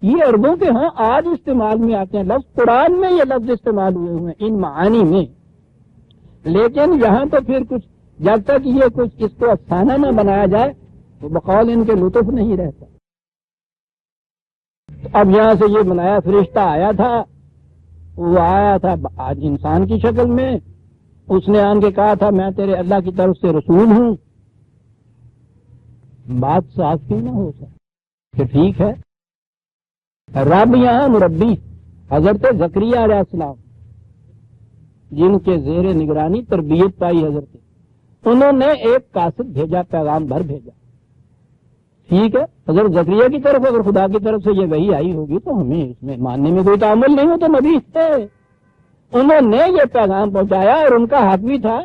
یہ عربوں کے ہاں آج استعمال میں آتے ہیں لفظ. قرآن میں یہ لفظ استعمال ہوئے ہوئے ہیں ان معانی میں، لیکن یہاں تو پھر کچھ جب تک یہ کچھ اس کو افسانہ نہ بنایا جائے تو بقول ان کے لطف نہیں رہتا. اب یہاں سے یہ بنایا فرشتہ آیا تھا، وہ آیا تھا آج انسان کی شکل میں، اس نے آن کے کہا تھا میں تیرے اللہ کی طرف سے رسول ہوں، بات صاف کیوں نہ ہو سکتی کہ ٹھیک ہے؟ رب یہاں مربی حضرت زکریا علیہ السلام جن کے زیر نگرانی تربیت پائی حضرت، انہوں نے ایک قاصد بھیجا، پیغام بھر بھیجا، ٹھیک ہے؟ حضرت زکریا کی طرف اگر خدا کی طرف سے یہ وحی آئی ہوگی تو ہمیں اس میں ماننے میں کوئی تعامل نہیں ہو، تو نبی ہے، انہوں نے یہ پیغام پہنچایا اور ان کا حق بھی تھا،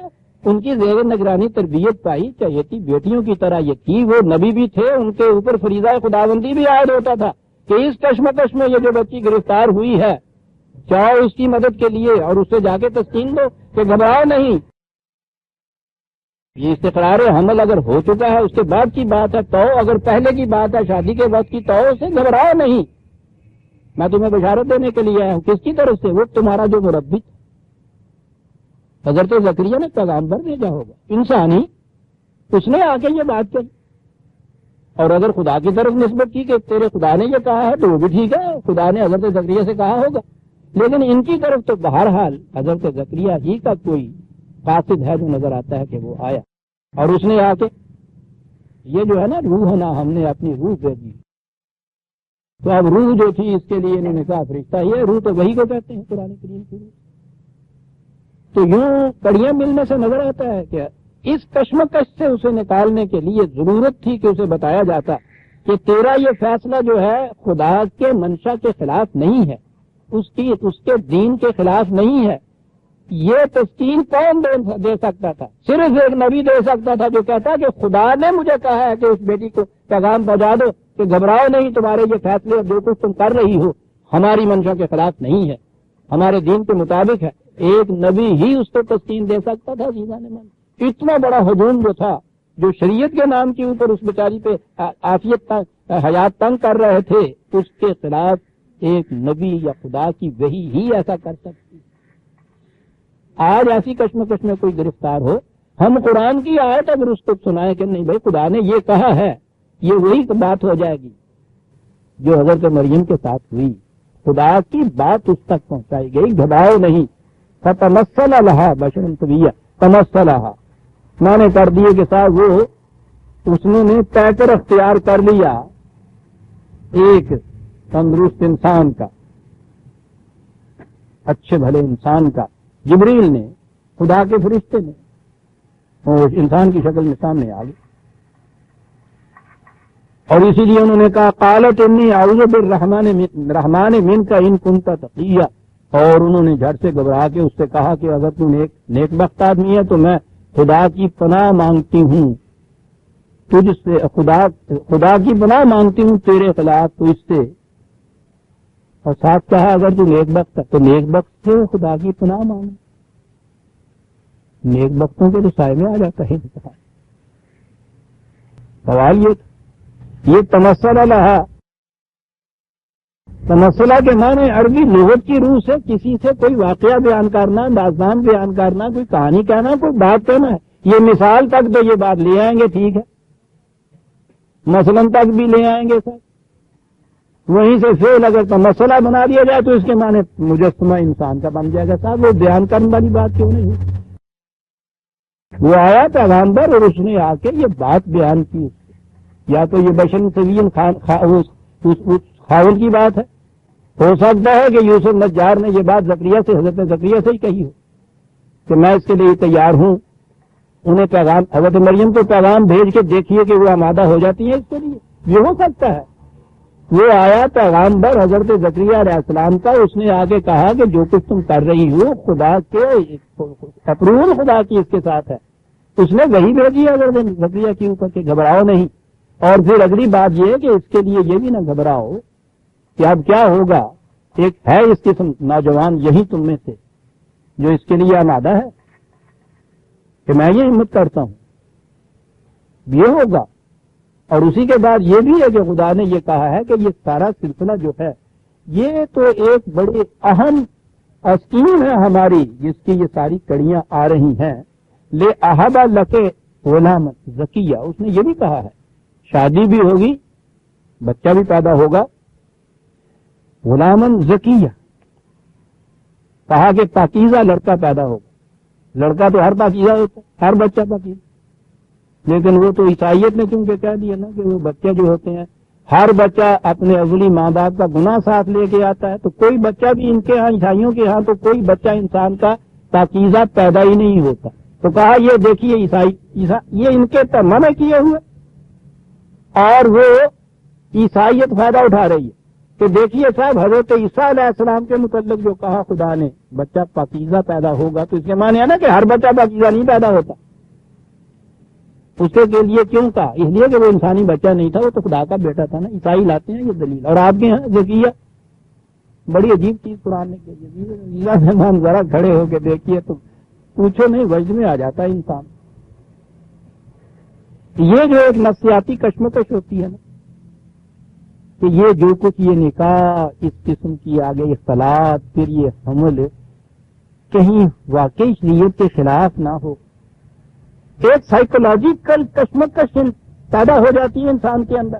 ان کی زیر نگرانی تربیت پائی، چہیتی بیٹیوں کی طرح یہ کی، وہ نبی بھی تھے، ان کے اوپر فریضہ خداوندی بھی عائد ہوتا تھا کہ اس کشمکش میں یہ جو بچی گرفتار ہوئی ہے چاہو اس کی مدد کے لیے اور اس سے جا کے تسکین دو کہ گھبراؤ نہیں۔ یہ استقرار حمل اگر ہو چکا ہے اس کے بعد کی بات ہے، تو اگر پہلے کی بات ہے شادی کے وقت کی تو اسے گھبراؤ نہیں، میں تمہیں بشارت دینے کے لیے آیا ہوں۔ کس کی طرف سے؟ وہ تمہارا جو مربی تھا، حضرت زکریا نے پیغام بھر بھیجا ہوگا، انسانی، اس نے آ کے یہ بات کہی، اور اگر خدا کی طرف نسبت کی کہ تیرے خدا نے یہ کہا ہے تو وہ بھی ٹھیک ہے، خدا نے حضرت زکریا سے کہا ہوگا، لیکن ان کی طرف تو بہرحال حضرت زکریا ہی کا کوئی قاصد ہے جو نظر آتا ہے کہ وہ آیا، اور اس نے آ کے یہ جو ہے نا روح نا، ہم نے اپنی روح بھیجی، تو اب روح جو تھی اس کے لیے انہوں نے کہا فرشتہ ہی ہے، روح تو وہی کو کہتے ہیں قرآن کریم کی روح۔ تو یوں کڑیاں ملنے سے نظر آتا ہے کہ اس کشمکش سے اسے نکالنے کے لیے ضرورت تھی کہ اسے بتایا جاتا کہ تیرا یہ فیصلہ جو ہے خدا کے منشا کے خلاف نہیں ہے، اس کے دین کے خلاف نہیں ہے۔ یہ تسکین کون دے سکتا تھا؟ صرف ایک نبی دے سکتا تھا جو کہتا کہ خدا نے مجھے کہا ہے کہ اس بیٹی کو پیغام پہنچا دو کہ گھبراؤ نہیں، تمہارے یہ فیصلے جو کچھ تم کر رہی ہو ہماری منشا کے خلاف نہیں ہے، ہمارے دین کے مطابق ہے۔ ایک نبی ہی اس کو تسکین دے سکتا تھا۔ اتنا بڑا ہجوم جو تھا، جو شریعت کے نام کے اوپر اس بیچاری پہ عافیت حیات تنگ کر رہے تھے، اس کے خلاف ایک نبی یا خدا کی وحی ہی ایسا کر سکتی۔ آج ایسی کشمکش میں کوئی گرفتار ہو، ہم قرآن کی آیت اگر اس کو سنائیں کہ نہیں بھائی خدا نے یہ کہا ہے، یہ وہی بات ہو جائے گی جو حضرت مریم کے ساتھ ہوئی، خدا کی بات اس تک پہنچائی گئی، گھبراؤ نہیں۔ فتمثل لها بشرا سویا، تمثلها میں نے کر دیے کہ صاحب وہ اس نے پیکر اختیار کر لیا ایک تندرست انسان کا، اچھے بھلے انسان کا، جبریل نے، خدا کے فرشتے نے، اور انسان کی شکل میں سامنے آ گئی، اور اسی لیے انہوں نے کہا قالت انی اعوذ بالرحمن منک ان کنت تقیا، اور انہوں نے جھٹ سے گھبرا کے اس سے کہا کہ اگر تو نیک بخت آدمی ہے تو میں خدا کی پناہ مانگتی ہوں تجھ سے، خدا کی پناہ مانگتی ہوں تیرے خلاف تو اس سے، اور ساتھ کہا اگر تو نیک بخت ہے تو نیک بخت سے خدا کی پناہ مانگ، نیک بختوں کے تو سائے میں آ جاتا ہے سوال یہ تمثل لہا، تمثلہ کے معنی عربی لغت کی روح سے کسی سے کوئی واقعہ بیان کرنا، داستان بیان کرنا، کوئی کہانی کہنا، کوئی بات کہنا ہے۔ یہ مثال تک تو یہ بات لے آئیں گے، ٹھیک ہے، مثلاً تک بھی لے آئیں گے سر، وہیں سے فعل اگر تمثلہ بنا دیا جائے تو اس کے معنی مجسمہ انسان کا بن جائے گا صاحب، وہ بیان کرنے والی بات کیوں نہیں ہے؟ وہ آیا پیغامبر اور اس نے آ کے یہ بات بیان کی، یا تو یہ بشر سوین خاون کی بات ہے، ہو سکتا ہے کہ یوسف نجار نے یہ بات زکریا سے، حضرت زکریا سے ہی کہی ہو کہ میں اس کے لیے تیار ہوں، انہیں پیغام، حضرت مریم کو پیغام بھیج کے دیکھیے کہ وہ آمادہ ہو جاتی ہے اس کے لیے، یہ ہو سکتا ہے۔ وہ آیا پیغامبر حضرت زکریا علیہ السلام کا، اس نے آگے کہا کہ جو کچھ تم کر رہی ہو خدا کے اپروول خدا کی اس کے ساتھ ہے، اس نے وہی بھیجی ہے حضرت زکریا کے اوپر کہ گھبراؤ نہیں۔ اور پھر اگلی بات یہ ہے کہ اس کے لیے یہ بھی نہ گھبراؤ کہ اب کیا ہوگا، ایک ہے اس قسم نوجوان یہی تم میں سے جو اس کے لیے آمادہ ہے کہ میں یہ ہمت کرتا ہوں یہ ہوگا، اور اسی کے بعد یہ بھی ہے کہ خدا نے یہ کہا ہے کہ یہ سارا سلسلہ جو ہے یہ تو ایک بڑی اہم اسکیم ہے ہماری، جس کی یہ ساری کڑیاں آ رہی ہیں، لے احبا لکے غلام زکیہ، اس نے یہ بھی کہا ہے شادی بھی ہوگی، بچہ بھی پیدا ہوگا، غلامن زکیہ، کہا کہ پاکیزہ لڑکا پیدا ہوگا، لڑکا تو ہر پاکیزہ ہوتا ہے، ہر بچہ پاکیزہ، لیکن وہ تو عیسائیت نے چونکہ کہہ دیا نا کہ وہ بچے جو ہوتے ہیں ہر بچہ اپنے ازلی ماں باپ کا گناہ ساتھ لے کے آتا ہے، تو کوئی بچہ بھی ان کے ہاں عیسائیوں کے ہاں تو کوئی بچہ انسان کا پاکیزہ پیدا ہی نہیں ہوتا. تو کہا یہ دیکھیے یہ ان کے منع کیے ہوئے اور وہ عیسائیت فائدہ اٹھا رہی ہے کہ دیکھیے صاحب حضرت عیسیٰ علیہ السلام کے متعلق جو کہا خدا نے بچہ پاکیزہ پیدا ہوگا، تو اس کے معنی ہے نا کہ ہر بچہ پاکیزہ نہیں پیدا ہوتا. اس کے لیے کیوں کہا؟ اس لیے کہ وہ انسانی بچہ نہیں تھا، وہ تو خدا کا بیٹا تھا نا. عیسائی لاتے ہیں یہ دلیل. اور آپ کے یہاں زکیہ بڑی عجیب چیز قرآن نے کی، ذرا کھڑے ہو کے دیکھیے تو پوچھو نہیں وجد میں آ جاتا ہے انسان. یہ جو ایک نفسیاتی کشمکش ہوتی ہے نا کہ یہ جو کچھ یہ نکاح اس قسم کی آگے اختلاط پھر یہ حمل کہیں واقعی شریعت کے خلاف نہ ہو، ایک سائیکولوجیکل کشمکش پیدا ہو جاتی ہے انسان کے اندر.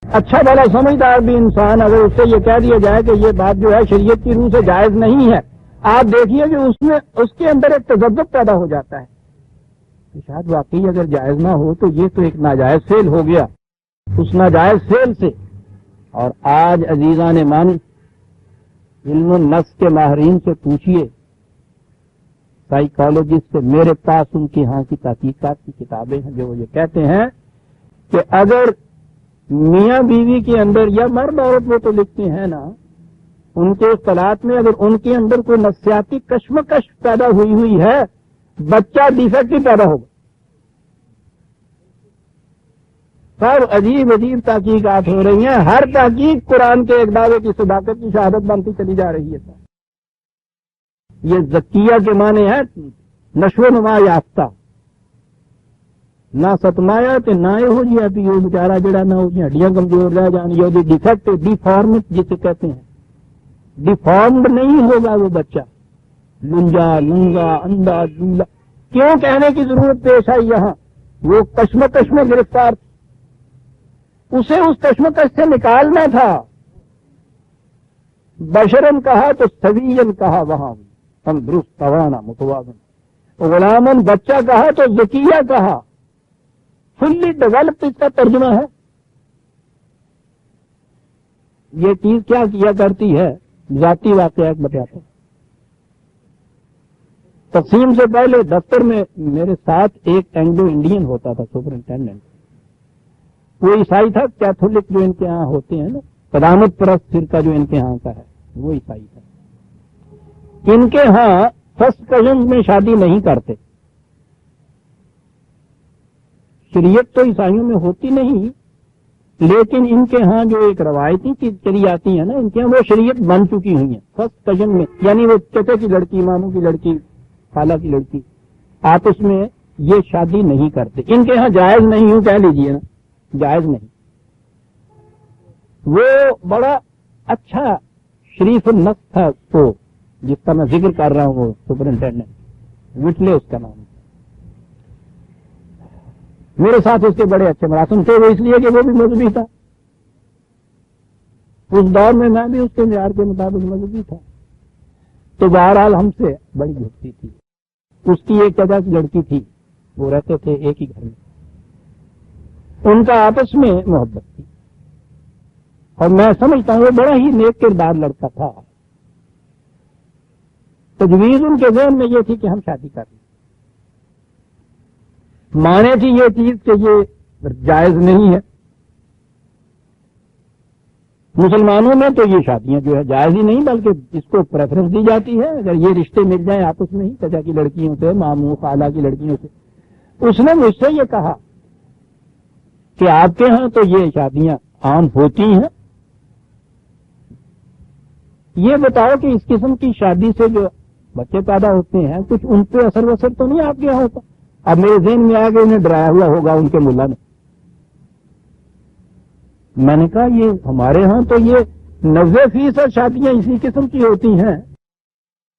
اچھا بھلا سمجھدار بھی انسان اگر اس سے یہ کہہ دیا جائے کہ یہ بات جو ہے شریعت کی روح سے جائز نہیں ہے، آپ دیکھیے کہ اس کے اندر ایک تذبذب پیدا ہو جاتا ہے کہ شاید واقعی اگر جائز نہ ہو تو یہ تو ایک ناجائز فعل ہو گیا. اس ناجائز فعل سے اور آج عزیزان من علم النفس کے ماہرین سے پوچھیے، سائیکالوجسٹ سے، میرے پاس ان کے ہاں کی تحقیقات کی کتابیں ہیں جو یہ کہتے ہیں کہ اگر میاں بیوی کے اندر یا مرد عورت وہ تو لکھتے ہیں نا ان کے اختلاط میں اگر ان کے اندر کوئی نفسیاتی کشمکش پیدا ہوئی ہے بچہ ڈیفیکٹو پیدا ہوگا. سب عجیب عجیب تحقیقات ہو رہی ہیں، ہر تحقیق قرآن کے ایک دعوے کی صداقت کی شہادت بنتی چلی جا رہی ہے. یہ زکیہ کے معنی ہے نشو و نما یافتہ، نہ ستمایا تے نہ یہ ہو جی بھی وہ بیچارہ جڑا نہ ہو ہڈیاں کمزور رہ جان، یہ ڈیفیکٹ ڈیفارمڈ جسے کہتے ہیں، ڈیفارمڈ نہیں ہوگا وہ بچہ، لنجا لنگا اندھا دھلا. کیوں کہنے کی ضرورت پیش آئی یہاں؟ وہ کشمکش میں گرفتار تھی، اسے اس کشمکش سے نکالنا تھا. بشرن کہا تو سوین کہا وہاں تندرست توانا متوازن، غلامن بچہ کہا تو زکیہ کہا، فلی ڈیولپ اس کا ترجمہ ہے. یہ چیز کیا کیا کرتی ہے؟ ذاتی واقعات بتاتا ہوں. تقسیم سے پہلے دفتر میں میرے ساتھ ایک اینگلو انڈین ہوتا تھا سپرنٹینڈنٹ. وہ عیسائی تھا، کیتھولک جو ان کے ہاں ہوتے ہیں نا، قدامت پرست فرقہ جو ان کے ہاں کا ہے وہ عیسائی تھا. ان کے ہاں فرسٹ کزنز میں شادی نہیں کرتے. شریعت تو عیسائیوں میں ہوتی نہیں، لیکن ان کے ہاں جو ایک روایتی چیز چلی آتی ہے نا ان کے ہاں وہ شریعت بن چکی ہوئی ہیں. فرسٹ کزن میں یعنی وہ چچا کی لڑکی، ماموں کی لڑکی، خالہ کی لڑکی آپس میں یہ شادی نہیں کرتے. ان کے ہاں جائز نہیں، ہوں کہہ لیجئے نا، جائز نہیں. وہ بڑا اچھا شریف النفس تھا تو جس کا میں ذکر کر رہا ہوں، وہ سپرنٹینڈنٹ وٹلے اس کا نام. میرے ساتھ اس کے بڑے اچھے مراسم تھے، وہ اس لیے کہ وہ بھی مذہبی تھا. اس دور میں بھی اس کے معیار کے مطابق مذہبی تھا. تو بہرحال ہم سے بڑی دوستی تھی. اس کی ایک چچا کی لڑکی تھی، وہ رہتے تھے ایک ہی گھر میں. ان کا آپس میں محبت تھی اور میں سمجھتا ہوں وہ بڑا ہی نیک کردار لڑکا تھا. تجویز ان کے ذہن میں یہ تھی کہ ہم شادی کر لیں. مانے تھی یہ چیز کہ یہ جائز نہیں ہے. مسلمانوں میں تو یہ شادیاں جو ہے جائز ہی نہیں بلکہ اس کو پریفرنس دی جاتی ہے. اگر یہ رشتے مل جائیں آپس میں ہی چچا کی لڑکیوں سے، ماموں خالہ کی لڑکیوں سے. اس نے مجھ سے یہ کہا کہ آپ کے ہاں تو یہ شادیاں عام ہوتی ہیں، یہ بتاؤ کہ اس قسم کی شادی سے جو بچے پیدا ہوتے ہیں کچھ ان پہ اثر وثر تو نہیں آپ کے یہاں ہوتا؟ اب میرے ذہن میں آ کے انہیں ڈرایا ہوا ہوگا ان کے ملا نے. میں نے کہا یہ ہمارے ہاں تو یہ 90% شادیاں اسی قسم کی ہوتی ہیں.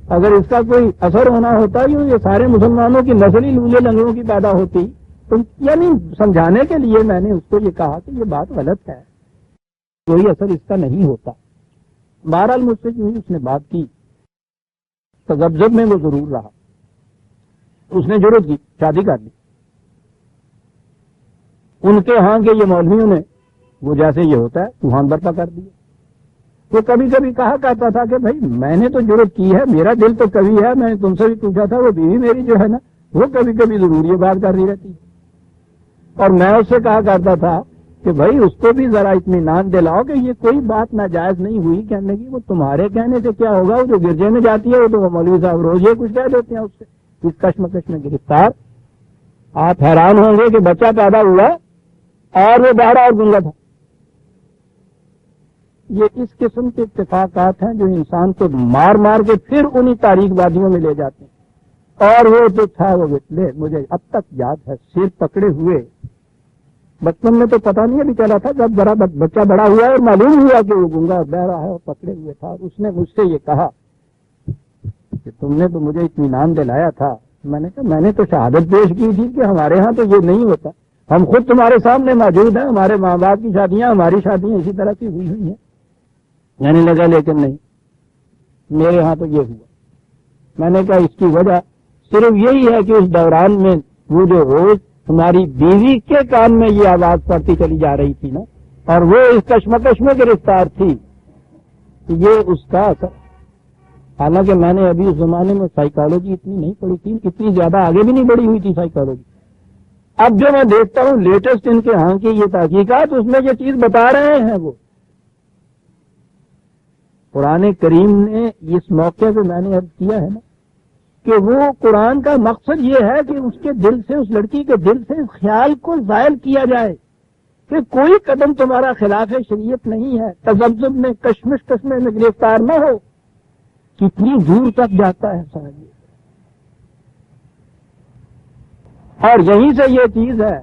اگر اس کا کوئی اثر ہونا ہوتا یہ سارے مسلمانوں کی نسلی لولے لنگڑوں کی پیدا ہوتی. تو یعنی سمجھانے کے لیے میں نے اس کو یہ کہا کہ یہ بات غلط ہے، کوئی اثر اس کا نہیں ہوتا. بہرحال مجھ سے جو اس نے بات کی تذبذب میں وہ ضرور رہا. اس نے جرأت کی, شادی کر لی. ان کے ہاں کے یہ مولویوں نے وہ جیسے یہ ہوتا ہے طوفان برپا کر دیا. وہ کبھی کبھی کہا کرتا تھا کہ بھائی میں نے تو جرأت کی ہے, میرا دل تو کبھی ہے, میں نے تم سے بھی پوچھا تھا, وہ بیوی میری جو ہے نا وہ کبھی کبھی ضرور یہ بات کرتی رہتی ہے. اور میں اس سے کہا کرتا تھا کہ بھائی اس کو بھی ذرا اطمینان دلاؤ کہ یہ کوئی بات ناجائز نہیں ہوئی کہنے کی, وہ تمہارے کہنے سے کیا ہوگا, وہ جو گرجے میں جاتی ہے وہ تو مولوی صاحب روز یہ کچھ کہہ دیتے ہیں اس سے. اس کشمکش میں گرفتار. آپ حیران ہوں گے کہ بچہ پیدا ہوا اور وہ بہرا اور گنگا تھا. یہ اس قسم کے اتفاقات ہیں جو انسان کو مار مار کے پھر انہی تاریخ وادیوں میں لے جاتے ہیں. اور وہ جو تھا وہ لے مجھے اب تک یاد ہے, سر پکڑے ہوئے. بچپن میں تو پتہ نہیں ابھی چلا تھا, جب ذرا بچہ بڑا ہوا اور معلوم ہوا کہ وہ گنگا بہرا ہے اور پکڑے ہوئے تھا. اس نے مجھ سے یہ کہا کہ تم نے تو مجھے اطمینان دلایا تھا. میں نے کہا میں نے تو شہادت پیش کی تھی کہ ہمارے ہاں تو یہ نہیں ہوتا, ہم خود تمہارے سامنے موجود ہیں, ہمارے ماں باپ کی شادیاں, ہماری شادیاں اسی طرح کی ہوئی ہیں. کہنے لگا لیکن نہیں, میرے ہاں تو یہ ہوا. میں نے کہا اس کی وجہ صرف یہی ہے کہ اس دوران میں وہ جو روز تمہاری بیوی کے کان میں یہ آواز پڑتی چلی جا رہی تھی نا, اور وہ اس کشمکش میں گرفتار تھی, یہ اس کا اثر. حالانکہ میں نے ابھی اس زمانے میں سائیکالوجی اتنی نہیں پڑھی تھی, اتنی زیادہ آگے بھی نہیں بڑھی ہوئی تھی سائیکالوجی. اب جو میں دیکھتا ہوں لیٹسٹ ان کے ہاں کی یہ تحقیقات, اس میں یہ چیز بتا رہے ہیں. وہ قرآن کریم نے اس موقع پہ میں نے عرض کیا ہے نا کہ وہ قرآن کا مقصد یہ ہے کہ اس کے دل سے, اس لڑکی کے دل سے اس خیال کو زائل کیا جائے کہ کوئی قدم تمہارا خلاف شریعت نہیں ہے, تذبذب میں, کشمش میں گرفتار نہ ہو. کتنی دور تک جاتا ہے سارا یہ. اور یہیں سے یہ چیز ہے.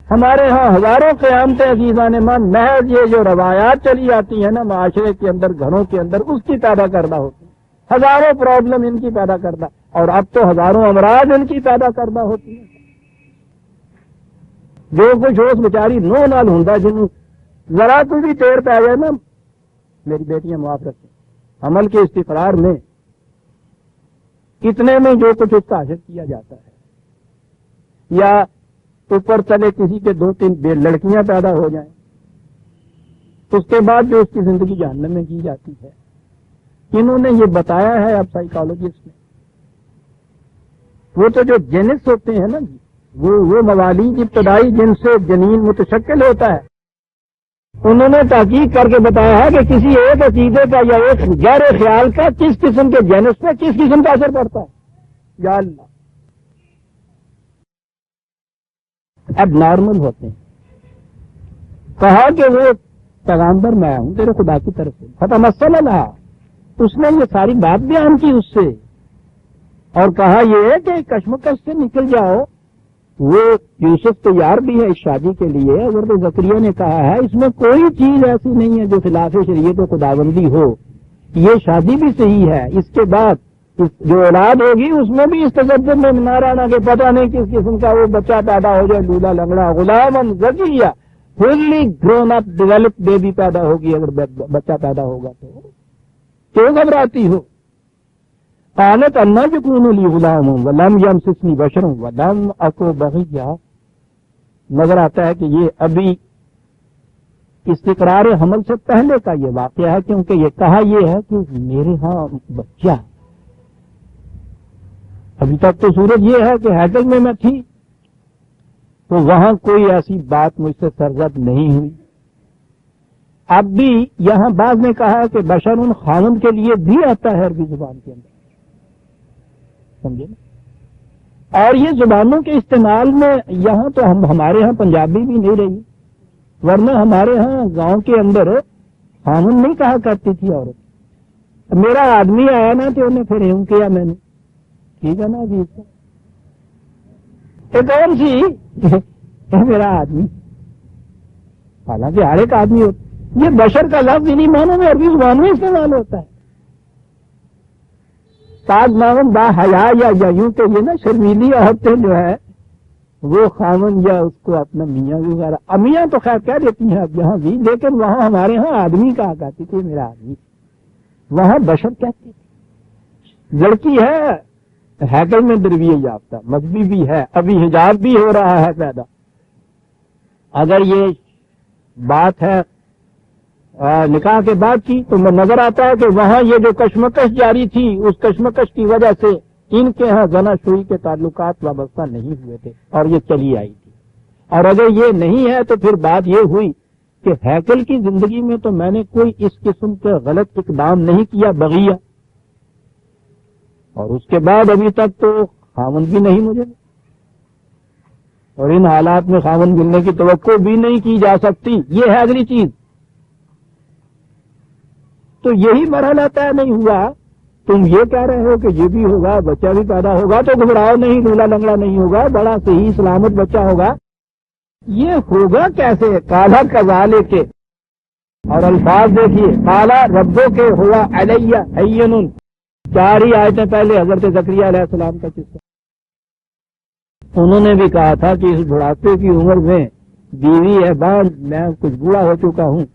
ہمارے ہاں ہزاروں قیامتیں عزیزان من محض یہ جو روایات چلی آتی ہیں نا معاشرے کے اندر, گھروں کے اندر, اس کی پیدا کردہ ہوتی ہیں. ہزاروں پرابلم ان کی پیدا کردہ, اور اب تو ہزاروں امراض ان کی پیدا کردہ ہوتی ہیں. جو کچھ اس بیچاری نو نال ہوں جن ذرا تو بھی ٹیر پہ جائے نا, میری بیٹیاں معاف رکھیں, عمل کے استقرار میں اتنے میں جو کچھ اس کا حاصل کیا جاتا ہے, یا اوپر چلے کسی کے 2-3 لڑکیاں پیدا ہو جائیں, اس کے بعد جو اس کی زندگی جہنم میں کی جاتی ہے. انہوں نے یہ بتایا ہے اب سائیکالوجسٹ نے, وہ تو جو جینس ہوتے ہیں نا جی, وہ موالید ابتدائی جن سے جنین متشکل ہوتا ہے, انہوں نے تحقیق کر کے بتایا ہے کہ کسی ایک عقیدے کا یا ایک گہرے خیال کا کس قسم کے جینس پہ کس قسم کا اثر پڑتا ہے. یا اللہ, اب نارمل ہوتے ہیں. کہا کہ وہ پیغامبر میں ہوں تیرے خدا کی طرف سے, فتح مسل اللہ, اس نے یہ ساری بات بیان کی اس سے, اور کہا یہ ہے کہ کشمکش سے نکل جاؤ. وہ یوسف تیار بھی ہے اس شادی کے لیے. اگر تو زکریا نے کہا ہے اس میں کوئی چیز ایسی نہیں ہے جو خلاف شریعت و خداوندی ہو, یہ شادی بھی صحیح ہے. اس کے بعد جو اولاد ہوگی اس میں بھی اس تذبذب میں نہ رہنا کہ پتہ نہیں کس قسم کا وہ بچہ پیدا ہو جائے, لولا لنگڑا غلام زکیہ, فلی گرون اپ ڈیولپ بیبی پیدا ہوگی. اگر بچہ پیدا ہوگا تو کیوں گھبراتی ہو؟ قالت انا یکون لی غلام ولم یمسسنی بشر ولم اکو بغیا. نظر آتا ہے کہ یہ ابھی استقرار حمل سے پہلے کا یہ واقعہ ہے, کیونکہ یہ کہا یہ ہے کہ میرے ہاں بچہ ہے. ابھی تک تو صورت یہ ہے کہ ہیکل میں تھی تو وہاں کوئی ایسی بات مجھ سے سرزد نہیں ہوئی. اب بھی یہاں بعض نے کہا ہے کہ بشر ان خاوند کے لیے بھی آتا ہے عربی زبان کے اندر, سمجھے نا. اور یہ زبانوں کے استعمال میں یہاں تو ہمارے ہاں پنجابی بھی نہیں رہی, ورنہ ہمارے ہاں گاؤں کے اندر خاوند نہیں کہا کرتی تھی عورت. میرا آدمی آیا نا تو انہیں پھر یوں کیا میں نے, ٹھیک ہے نا ابھی کون سی میرا آدمی, حالانکہ ہر ایک آدمی ہوتا. یہ بشر کا لفظ انہی معنوں میں عربی زبان میں استعمال ہوتا ہے. تاج نامن با حیا یا یوں کہ یہ نا شرمیلی عورتیں جو ہے وہ خامن یا اس کو اپنا میاں وغیرہ, امیاں تو خیر کہہ دیتی ہیں اب یہاں بھی, لیکن وہاں ہمارے ہاں آدمی کہا کرتی تھی میرا آدمی, وہاں بشر کہتی تھی. لڑکی ہے ہیکل میں تربیت یافتہ، مذہبی بھی ہے، ابھی حجاب بھی ہو رہا ہے پیدا. اگر یہ بات ہے نکاح کے بعد کی تو نظر آتا ہے کہ وہاں یہ جو کشمکش جاری تھی اس کشمکش کی وجہ سے ان کے ہاں زنا شوئی کے تعلقات وابستہ نہیں ہوئے تھے اور یہ چلی آئی تھی. اور اگر یہ نہیں ہے تو پھر بات یہ ہوئی کہ ہیکل کی زندگی میں تو میں نے کوئی اس قسم کے غلط اقدام نہیں کیا بغیہ، اور اس کے بعد ابھی تک تو خاوند بھی نہیں مجھے، اور ان حالات میں خاوند ملنے کی توقع بھی نہیں کی جا سکتی. یہ ہے اگلی چیز. تو یہی مرحلہ طے نہیں ہوا. تم یہ کہہ رہے ہو کہ یہ بھی ہوگا، بچہ بھی پیدا ہوگا، تو گھبراؤ نہیں، لولا لنگڑا نہیں ہوگا، بڑا صحیح سلامت بچہ ہوگا. یہ ہوگا کیسے؟ کالا کذالک کے اور الفاظ دیکھیے، کالا ربوں کے ہوا علیہ ہین، 4 ہی آیتیں پہلے حضرت زکریا علیہ السلام کا قصہ. انہوں نے بھی کہا تھا کہ اس بڑھاپے کی عمر میں بیوی ہے بان، میں کچھ بوڑھا ہو چکا ہوں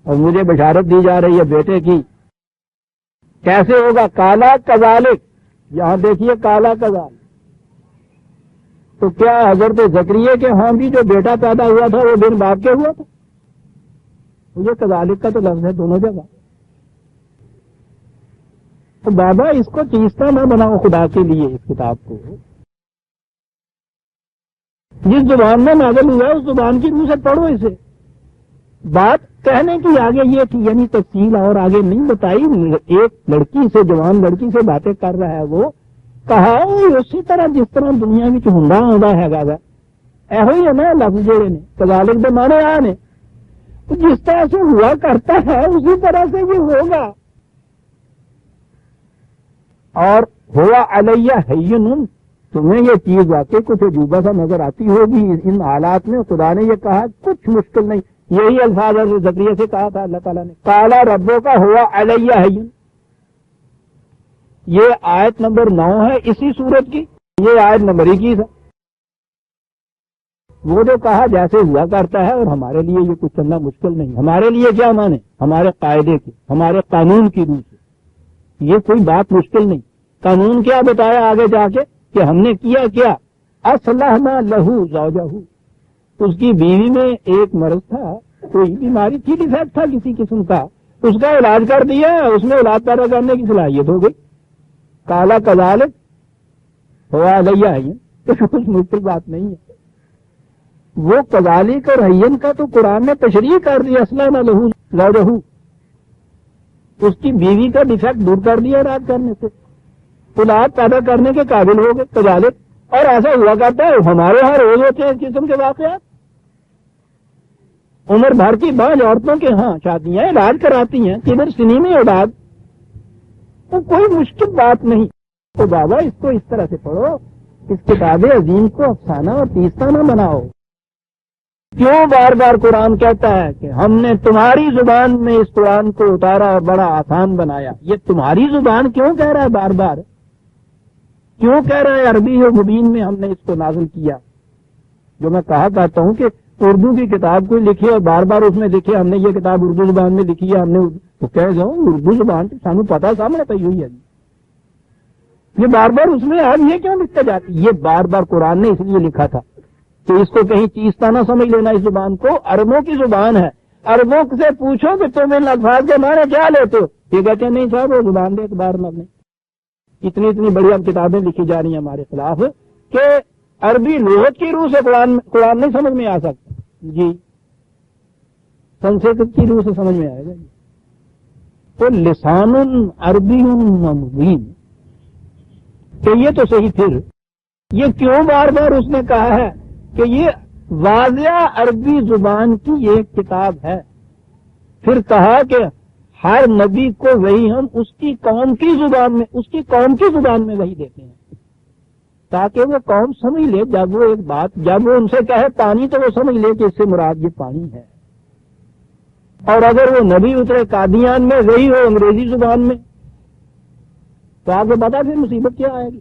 اور مجھے بشارت دی جا رہی ہے بیٹے کی. کیسے ہوگا؟ کالا کذالک. یہاں دیکھیے کالا کذالک. تو کیا حضرت زکریا کے ہاں بھی جو بیٹا پیدا ہوا تھا وہ بن باپ کے ہوا تھا؟ یہ کذالک کا تو لفظ ہے دونوں جگہ. تو بابا اس کو چیزتا نہ بناؤ خدا کے لیے. اس کتاب کو جس زبان میں نازل ہوا ہے اس زبان کی روح سے پڑھو اسے. بات کہنے کی آگے یہ تھی، یعنی تفصیل اور آگے نہیں بتائی. ایک لڑکی سے، جوان لڑکی سے باتیں کر رہا ہے، وہ کہا اسی طرح جس طرح دنیا میں ہوندا ہے گا ایہو ہی ہے نا لفظ جڑے نے کذالک دے مانے آ نے. جس طرح سے ہوا کرتا ہے اسی طرح سے یہ ہوگا. اور ہوا علیہ ہین، تمہیں یہ چیز واقعی کچھ عجوبہ سا نظر آتی ہوگی ان حالات میں. خدا نے یہ کہا کچھ مشکل نہیں. یہی الفاظ حضرت زکریا سے کہا تھا اللہ تعالیٰ نے، کالا ربوں کا ہوا علیہ ہین. یہ آیت نمبر 9 ہے اسی سورت کی. یہ آیت نمبر 21 ہے. وہ جو کہا جیسے ہوا کرتا ہے، اور ہمارے لیے یہ کچھ کرنا مشکل نہیں. ہمارے لیے کیا مانے؟ ہمارے قاعدے کی، ہمارے قانون کی روح سے یہ کوئی بات مشکل نہیں. قانون کیا بتایا آگے جا کے کہ ہم نے کیا اصلحنا لہو زوجہ، اس کی بیوی میں ایک مرض تھا، کوئی بیماری تھی، ڈیفیکٹ تھا کسی قسم کا، اس کا علاج کر دیا، اس میں اولاد پیدا کرنے کی صلاحیت ہو گئی. کالا کذالک ہوا علیہ ہین، تو کچھ مشکل بات نہیں ہے. وہ کذالک اور ہین کا تو قرآن نے تشریح کر دیا. اصلحنا لہو زوجہ، اس کی بیوی کا ڈیفیکٹ دور کر دیا علاج کرنے سے، اولاد پیدا کرنے کے قابل ہو گئے. کذالک. اور ایسا ہوا کرتا ہے، ہمارے ہاں روز ہوتے ہیں اس قسم کے واقعات. عمر بھر کی بعض عورتوں کے ہاں شادیاں علاج کراتی ہیں، کدھر سنی میں اولاد. تو کوئی مشکل بات نہیں. تو بابا اس کو اس طرح سے پڑھو، اس کتاب عظیم کو افسانہ اور تیستا نہ بناؤ. کیوں بار بار قرآن کہتا ہے کہ ہم نے تمہاری زبان میں اس قرآن کو اتارا اور بڑا آسان بنایا؟ یہ تمہاری زبان کیوں کہہ رہا ہے بار بار؟ کیوں کہہ رہا ہے عربی و مبین میں ہم نے اس کو نازل کیا؟ جو میں کہا کرتا ہوں کہ اردو کی کتاب کوئی لکھی اور بار بار اس میں لکھے ہم نے یہ کتاب اردو زبان میں لکھی ہے، ہم نے تو کہہ جاؤں اردو زبان سانو پتا سامنے پی ہوئی ہے. یہ بار بار اس میں اب یہ کیوں لکھتا جاتی؟ یہ بار بار قرآن نے اس لیے لکھا تھا کہ اس کو کہیں چیزتا نہ سمجھ لینا. اس زبان کو عربوں کی زبان ہے. عربوں سے پوچھو کہ تم ان الفاظ کے معنی کیا لیتے ہو، یہ کہتے ہیں نہیں صاحب وہ زبان دے اعتبار میں نے. اتنی بڑی اب کتابیں لکھی جا رہی ہیں ہمارے خلاف کہ عربی لغت کی روح سے قرآن نہیں سمجھ میں آ سکتا. جی سنسکرت کی روح سے سمجھ میں آئے گا. تو لسان عربی مبین کہ یہ تو صحیح. پھر یہ کیوں بار بار اس نے کہا ہے کہ یہ واضح عربی زبان کی ایک کتاب ہے؟ پھر کہا کہ ہر نبی کو وہی ہم اس کی قوم کی زبان میں وہی دیتے ہیں تاکہ وہ قوم سمجھ لے. جب وہ ایک بات جب وہ ان سے کہے پانی تو وہ سمجھ لے کہ اس سے مراد یہ پانی ہے. اور اگر وہ نبی اترے قادیان میں وہی ہو انگریزی زبان میں تو آپ کو پتا پھر مصیبت کیا آئے گی.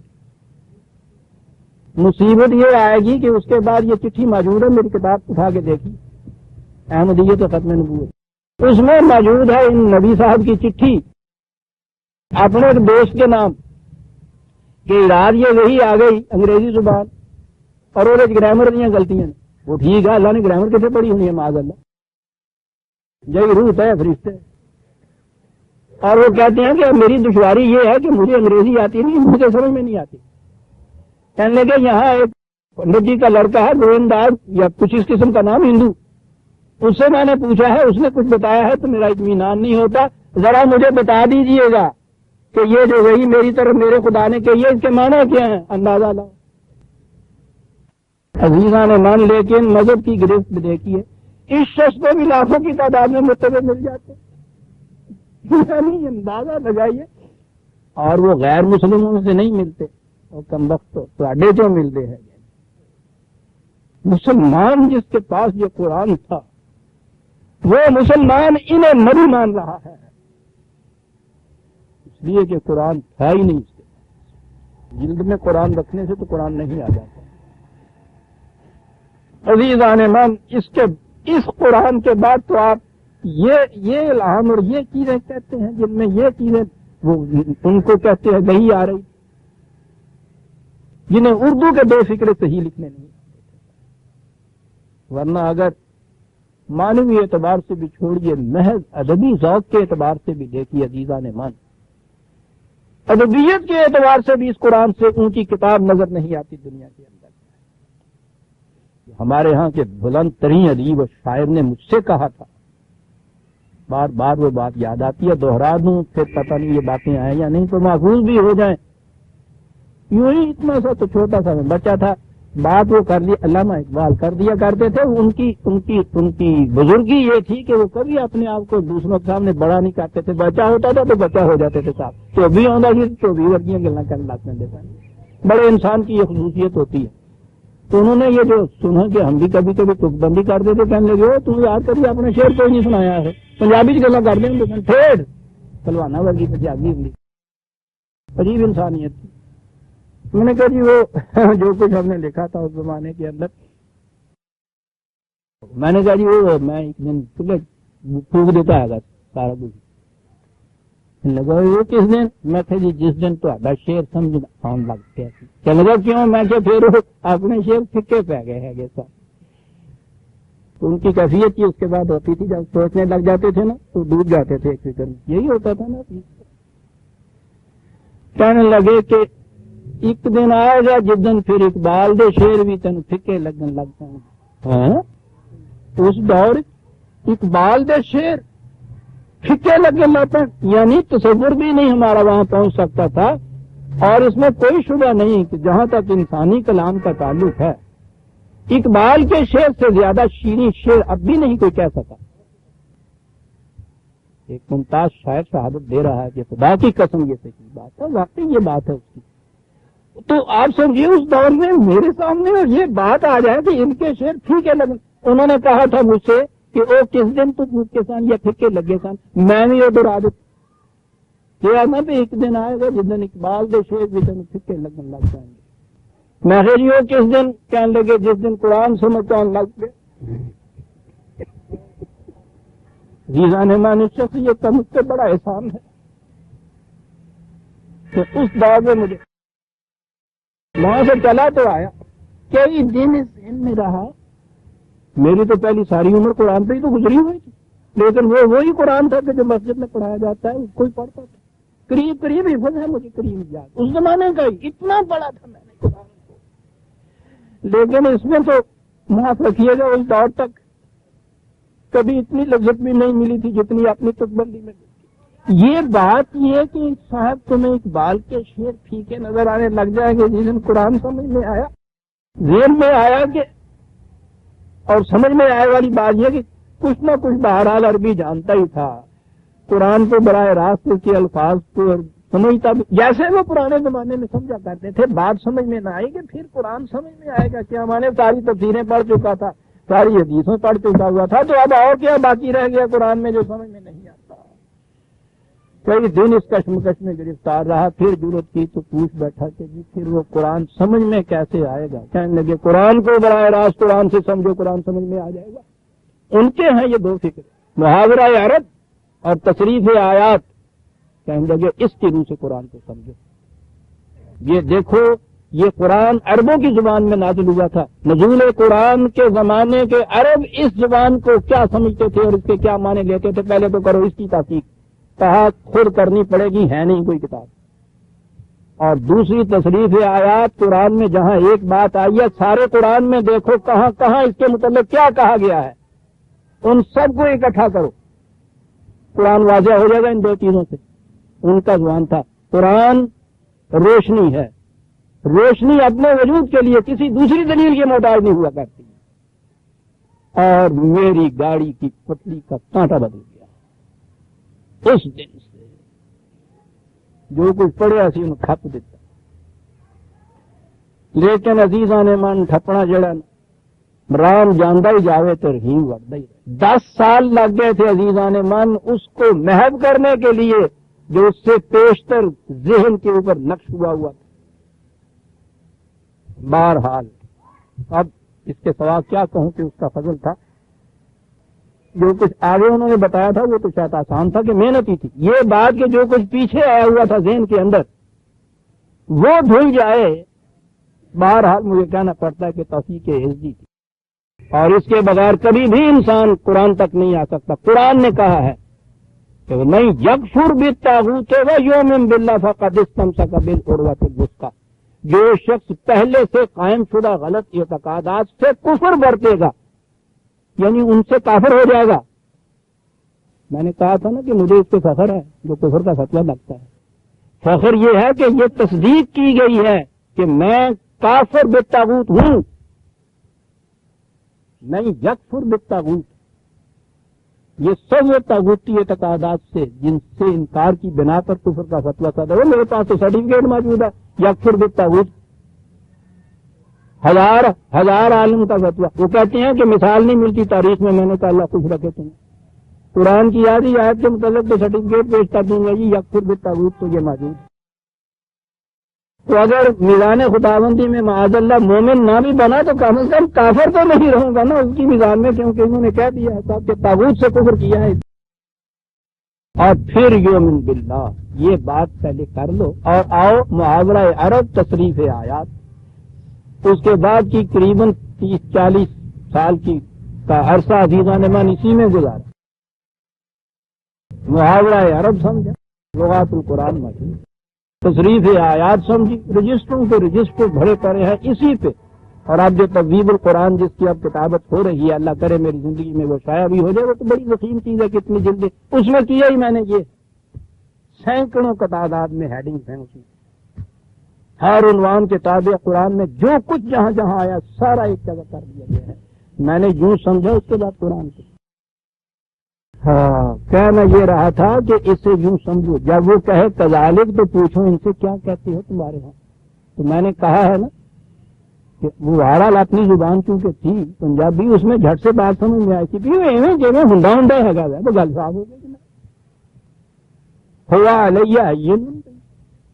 مصیبت یہ آئے گی کہ اس کے بعد یہ چٹھی موجود ہے، میری کتاب اٹھا کے دیکھی احمدیت و ختم نبوت، اس میں موجود ہے ان نبی صاحب کی چٹھی اپنے ایک دوست کے نام کہ رات یہ وہی آ گئی انگریزی زبان اور وہ گرامر دیا غلطیاں نے. وہ ٹھیک ہے، اللہ نے گرامر کتنے پڑھی ہونی ہے معاذ اللہ، جی روح ہے فرشتے. اور وہ کہتے ہیں کہ میری دشواری یہ ہے کہ مجھے انگریزی آتی نہیں، مجھے سمجھ میں نہیں آتی. کہنے لگے یہاں ایک پنڈت جی کا لڑکا ہے گوونداس یا کچھ اس قسم کا نام ہندو، اس سے میں نے پوچھا ہے، اس نے کچھ بتایا ہے تو میرا اطمینان نہیں ہوتا، ذرا مجھے بتا دیجئے گا کہ یہ جو وہی میری طرف میرے خدا نے کہی ہے اس کے معنی کیا ہیں، اندازہ لاؤ. عزیزان من، لیکن مذہب کی گرفت دیکھیے، اس شخص کو بھی لاکھوں کی تعداد میں متبع مل جاتے، یعنی اندازہ لگائیے. اور وہ غیر مسلموں سے نہیں ملتے، وہ کم وقت تو جو ملتے ہیں. مسلمان جس کے پاس یہ قرآن تھا وہ مسلمان انہیں نبی مان رہا ہے، اس لیے کہ قرآن تھا ہی نہیں اس کے پاس. جلد میں قرآن رکھنے سے تو قرآن نہیں آ جاتا. عزیزان من، اس قرآن کے بعد تو آپ یہ الہام اور یہ چیزیں کہتے ہیں جن میں یہ چیزیں وہ ان کو کہتے ہیں وہی آ رہی، جنہیں اردو کے دو فکرے صحیح لکھنے نہیں. ورنہ اگر معنوی اعتبار سے بھی چھوڑیے، محض ادبی ذوق کے اعتبار سے بھی دیکھیے عزیزان من، ادبیت کے اعتبار سے بھی اس قرآن سے اونچی کتاب نظر نہیں آتی دنیا کے اندر. ہمارے ہاں کے بلند ترین ادیب و شاعر نے مجھ سے کہا تھا، بار بار وہ بات یاد آتی ہے، دوہرا دوں پھر پتہ نہیں یہ باتیں آئیں یا نہیں تو محفوظ بھی ہو جائیں. یوں ہی اتنا سا تو چھوٹا سا میں بچہ تھا، بات وہ کر لی علامہ اقبال کر دیا کرتے تھے. ان کی بزرگی یہ تھی کہ وہ کبھی اپنے آپ کو دوسروں کے سامنے بڑا نہیں کرتے تھے. بچہ ہوتا تھا تو بچہ ہو جاتے تھے صاحب، تو بھی آتا جی تو بھی ورگیاں گلنا کرنے لگتے دیتا. بڑے انسان کی یہ خصوصیت ہوتی ہے. تو انہوں نے یہ جو سنا کہ ہم بھی کبھی کبھی تک بندی کر دیتے، کہنے لگے تم یاد کریے اپنے شعر کوئی نہیں سنایا ہے، پنجابی کی گلا کر دیں ٹھیک پلوانا ورگی پنجابی ہوں. عجیب انسانیت تھی. میں نے کہا جی وہ جو کچھ ہم نے لکھا تھا اس زمانے کے اندر، میں نے کہا جی وہ میں ایک دن پھونک دیتا ہے سارا کچھ. لگا وہ کس دن؟ میں کہ جی جس دن تو شیر سمجھ آن لگ پیا. چل گا کیوں؟ میں کہ پھر اپنے شیر پھکے پہ گئے ہے سب. ان کی کیفیت کی اس کے بعد ہوتی تھی جب سوچنے لگ جاتے تھے نا تو ڈوب جاتے تھے ایک فکر میں. یہی ہوتا تھا نا. کہنے لگے کہ ایک دن آئے گا جس دن پھر اقبال دے شیر بھی تین پھکے لگن لگ پائیں. اس دور اقبال دے شیر پھکے لگن لگ پائیں، یعنی تصور بھی نہیں ہمارا وہاں پہنچ سکتا تھا. اور اس میں کوئی شبہ نہیں کہ جہاں تک انسانی کلام کا تعلق ہے، اقبال کے شعر سے زیادہ شیریں شعر اب بھی نہیں کوئی کہہ سکا. ایک ممتاز شاعر شہادت دے رہا ہے کہ خدا کی قسم یہ صحیح بات ہے، واقعی یہ بات ہے اس کی. تو آپ سمجھیے اس دور میں میرے سامنے اور یہ بات آ جائے کہ ان کے شعر پھیکے لگے. انہوں نے کہا تھا مجھ سے کہ وہ کس دن تو پھوکے سن یا پھکے لگے سن. میں بھی ادھر عادت کیا نا بھی ایک دن آئے گا جس دن اقبال دے شعر بھی تین پھکے لگن لگ جائیں گے. میں کہ وہ کس دن؟ کہنے لگے جس دن قرآن سمجھ آن لگ گئے. جیزان مان اس شخصیت کا مجھ سے بڑا احسان ہے کہ اس دور میں مجھے وہاں سے چلا تو آیا، کئی دن اس ذہن میں رہا. میری تو پہلی ساری عمر قرآن پہ ہی تو گزری ہوئی تھی، لیکن وہ وہی قرآن تھا کہ جو مسجد میں پڑھایا جاتا ہے اس کو ہی پڑھتا تھا. قریب قریب حفظ ہے مجھے، قریب یاد اس زمانے کا ہی اتنا بڑا تھا میں نے قرآن کو. لیکن اس میں تو معاف رکھیے گا اس دور تک کبھی اتنی لذت بھی نہیں ملی تھی جتنی اپنی تکبندی میں. یہ بات یہ کہ صاحب تمہیں اقبال کے شعر پھیکے نظر آنے لگ جائیں گے جس دن قرآن سمجھ میں آیا، ذہن میں آیا کہ اور سمجھ میں آئے والی بات یہ کہ کچھ نہ کچھ بہرحال عربی جانتا ہی تھا، قرآن کو براہ راست کے الفاظ کو سمجھتا جیسے وہ پرانے زمانے میں سمجھا کرتے تھے. بات سمجھ میں نہ آئی کہ پھر قرآن سمجھ میں آئے گا کیا؟ میں نے ساری تفسیریں پڑھ چکا تھا، ساری حدیثیں پڑھ چکا ہوا تھا، تو اب اور کیا باقی رہ گیا قرآن میں جو سمجھ میں نہیں آتا. کئی دن اس کشمکش میں گرفتار رہا، پھر ضرورت کی تو پوچھ بیٹھا کہ جی پھر وہ قرآن سمجھ میں کیسے آئے گا؟ کہنے لگے قرآن کو براہ راست قرآن سے سمجھو، قرآن سمجھ میں آ جائے گا. ان کے ہیں یہ دو فکر، محاورہ عرب اور تصریف آیات. کہنے لگے اس کی روح سے قرآن کو سمجھو. یہ دیکھو یہ قرآن عربوں کی زبان میں نازل ہوا تھا. نزول قرآن کے زمانے کے عرب اس زبان کو کیا سمجھتے تھے اور اس کے کیا معنی لیتے تھے؟ پہلے تو کرو اس کی تحقیق. کہا خود کرنی پڑے گی، ہے نہیں کوئی کتاب. اور دوسری تصریف آیات قرآن میں جہاں ایک بات آئی ہے، سارے قرآن میں دیکھو کہاں کہاں اس کے متعلق کیا کہا گیا ہے، ان سب کو اکٹھا کرو، قرآن واضح ہو جائے گا ان دو چیزوں سے. ان کا عنوان تھا قرآن روشنی ہے، روشنی اپنے وجود کے لیے کسی دوسری دلیل کے محتاج نہیں ہوا کرتی. اور میری گاڑی کی پٹلی کا کانٹا بدل گیا اس دن سے. جو کچھ پڑھیا سی انہوں کھپ دیتا. لیکن عزیزاں نے من ٹھپنا جڑا رام جاندہ ہی جاوے تو رحیم وردہ ہی. 10 سال لگ گئے تھے عزیزاں نے من اس کو محو کرنے کے لیے جو اس سے پیشتر ذہن کے اوپر نقش ہوا تھا. بہرحال اب اس کے سوا کیا کہوں کہ اس کا فضل تھا. جو کچھ آگے انہوں نے بتایا تھا وہ تو شاید آسان تھا کہ محنتی تھی. یہ بات کہ جو کچھ پیچھے آیا ہوا تھا ذہن کے اندر وہ دھل جائے، بہرحال مجھے کہنا پڑتا ہے کہ توفیق عزی تھی. اور اس کے بغیر کبھی بھی انسان قرآن تک نہیں آ سکتا. قرآن نے کہا ہے کہ نہیں یکفر بالطاغوت ویؤمن باللہ فقد استمسک بالعروۃ الوثقی. جو شخص پہلے سے قائم شدہ غلط اعتقادات سے کفر برتے گا یعنی ان سے کافر ہو جائے گا. میں نے کہا تھا نا کہ مجھے اس پہ فخر ہے جو کفر کا فتویٰ لگتا ہے. فخر یہ ہے کہ یہ تصدیق کی گئی ہے کہ میں کافر بالطاغوت ہوں. نہیں یکفر بالطاغوت، یہ سب طاغوتی اعتقادات سے جن سے انکار کی بنا پر کفر کا فتویٰ صادر ہو. میرے پاس تو سرٹیفکیٹ موجود ہے یکفر بالطاغوت. ہزار عالم کا فتویٰ. وہ کہتے ہیں کہ مثال نہیں ملتی تاریخ میں. میں نے کہا اللہ خوش رکھے تمہیں. قرآن کی یادی آیت کے متعلق تو سرٹیفکیٹ پیش کر دوں گا جی یکفر بالطاغوت تو یہ موجود. تو اگر میزان خداوندی میں معاذ اللہ مومن نہ بھی بنا تو کم از کم کافر تو نہیں رہوں گا نا اس کی میزان میں، کیونکہ انہوں نے کہہ دیا ہے صاحب کہ طاغوت سے کفر کیا ہے. اور پھر یؤمن باللہ یہ بات پہلے کر لو اور آؤ محاورہ عرب تصریف آیات. اس کے بعد کی قریباً 30-40 سال کی کا عرصہ عزیزان من اسی میں گزارا. محاورہ عرب سمجھا، لغات القرآن مجھے تصریف آیات سمجھی، رجسٹروں کے رجسٹر بھرے پڑے ہیں اسی پہ. اور اب جو تبویب القرآن جس کی اب کتابت ہو رہی ہے، اللہ کرے میری زندگی میں وہ شائع بھی ہو جائے، وہ تو بڑی ضخیم چیز ہے. کتنی جلدی اس میں کیا ہی میں نے یہ سینکڑوں تعداد میں ہیڈنگ ہیں. اس میں ہر عنوان کے تابع قرآن میں جو کچھ جہاں جہاں آیا سارا ایک جگہ کر دیا گیا ہے. میں نے یوں سمجھا اس کے بعد قرآن کو کہنا یہ رہا تھا کہ اسے یوں سمجھو. جب وہ کہے کذالک تو پوچھو ان سے کیا کہتے ہو تمہارے وہاں. تو میں نے کہا ہے نا کہ وہ بہرحال اپنی زبان چونکہ تھی پنجابی اس میں جھٹ سے بات سمجھ میں آئی تھی کہ ہنڈا ہے گا تو گل صاف ہو گئی. ہوا علیہ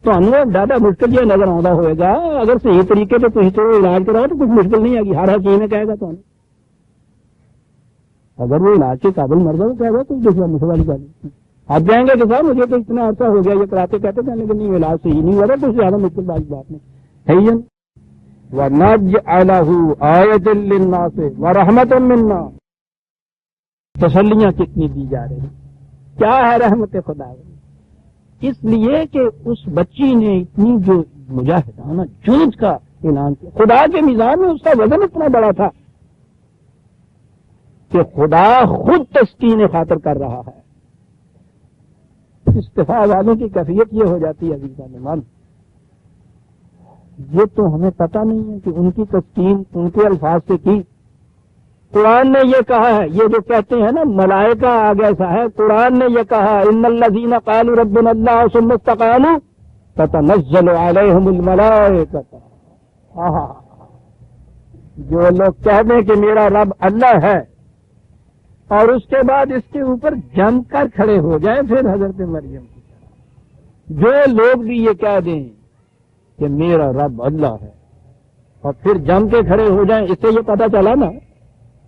تو ہم زیادہ مشکل یہ نظر آتا ہوئے گا اگر صحیح طریقے سے کسی طرح علاج کراؤ تو کچھ مشکل نہیں آئے گی. ہر حکیم نے کہے گا تو اگر وہ علاج کے قابل مرد ہے تو کہے گا کچھ دوسرا مشکل والی بات نہیں. آپ جائیں گے کہ صاحب مجھے تو اتنا عرصہ ہو گیا یہ کراتے کہتے ہیں لیکن نہیں علاج صحیح نہیں ہو رہا تو زیادہ مشکل والی بات نہیں ہے. وَنَجْعَلَهُ آیَةً لِلنَّاسِ وَرَحْمَةً مِنَّا. تسلیاں کتنی دی جا رہی ہیں. کیا ہے رحمت خدا؟ اس لیے کہ اس بچی نے اتنی جو مجاہدانہ جوج کا اعلان کیا. خدا کے میزان میں اس کا وزن اتنا بڑا تھا کہ خدا خود تسکین خاطر کر رہا ہے. استفاء والوں کی کیفیت یہ ہو جاتی ہے عزیزان من. یہ تو ہمیں پتہ نہیں ہے کہ ان کی تسکین ان کے الفاظ سے کی. قرآن نے یہ کہا ہے، یہ جو کہتے ہیں نا ملائکہ آگے ایسا ہے، قرآن نے یہ کہا ان الذین قالوا ربنا اللہ ثم استقاموا تتنزل علیہم الملائکۃ. جو لوگ کہہ دیں کہ میرا رب اللہ ہے اور اس کے بعد اس کے اوپر جم کر کھڑے ہو جائیں پھر حضرت مریم کی طرح، جو لوگ بھی یہ کہہ دیں کہ میرا رب اللہ ہے اور پھر جم کے کھڑے ہو جائیں، اس سے یہ پتہ چلا نا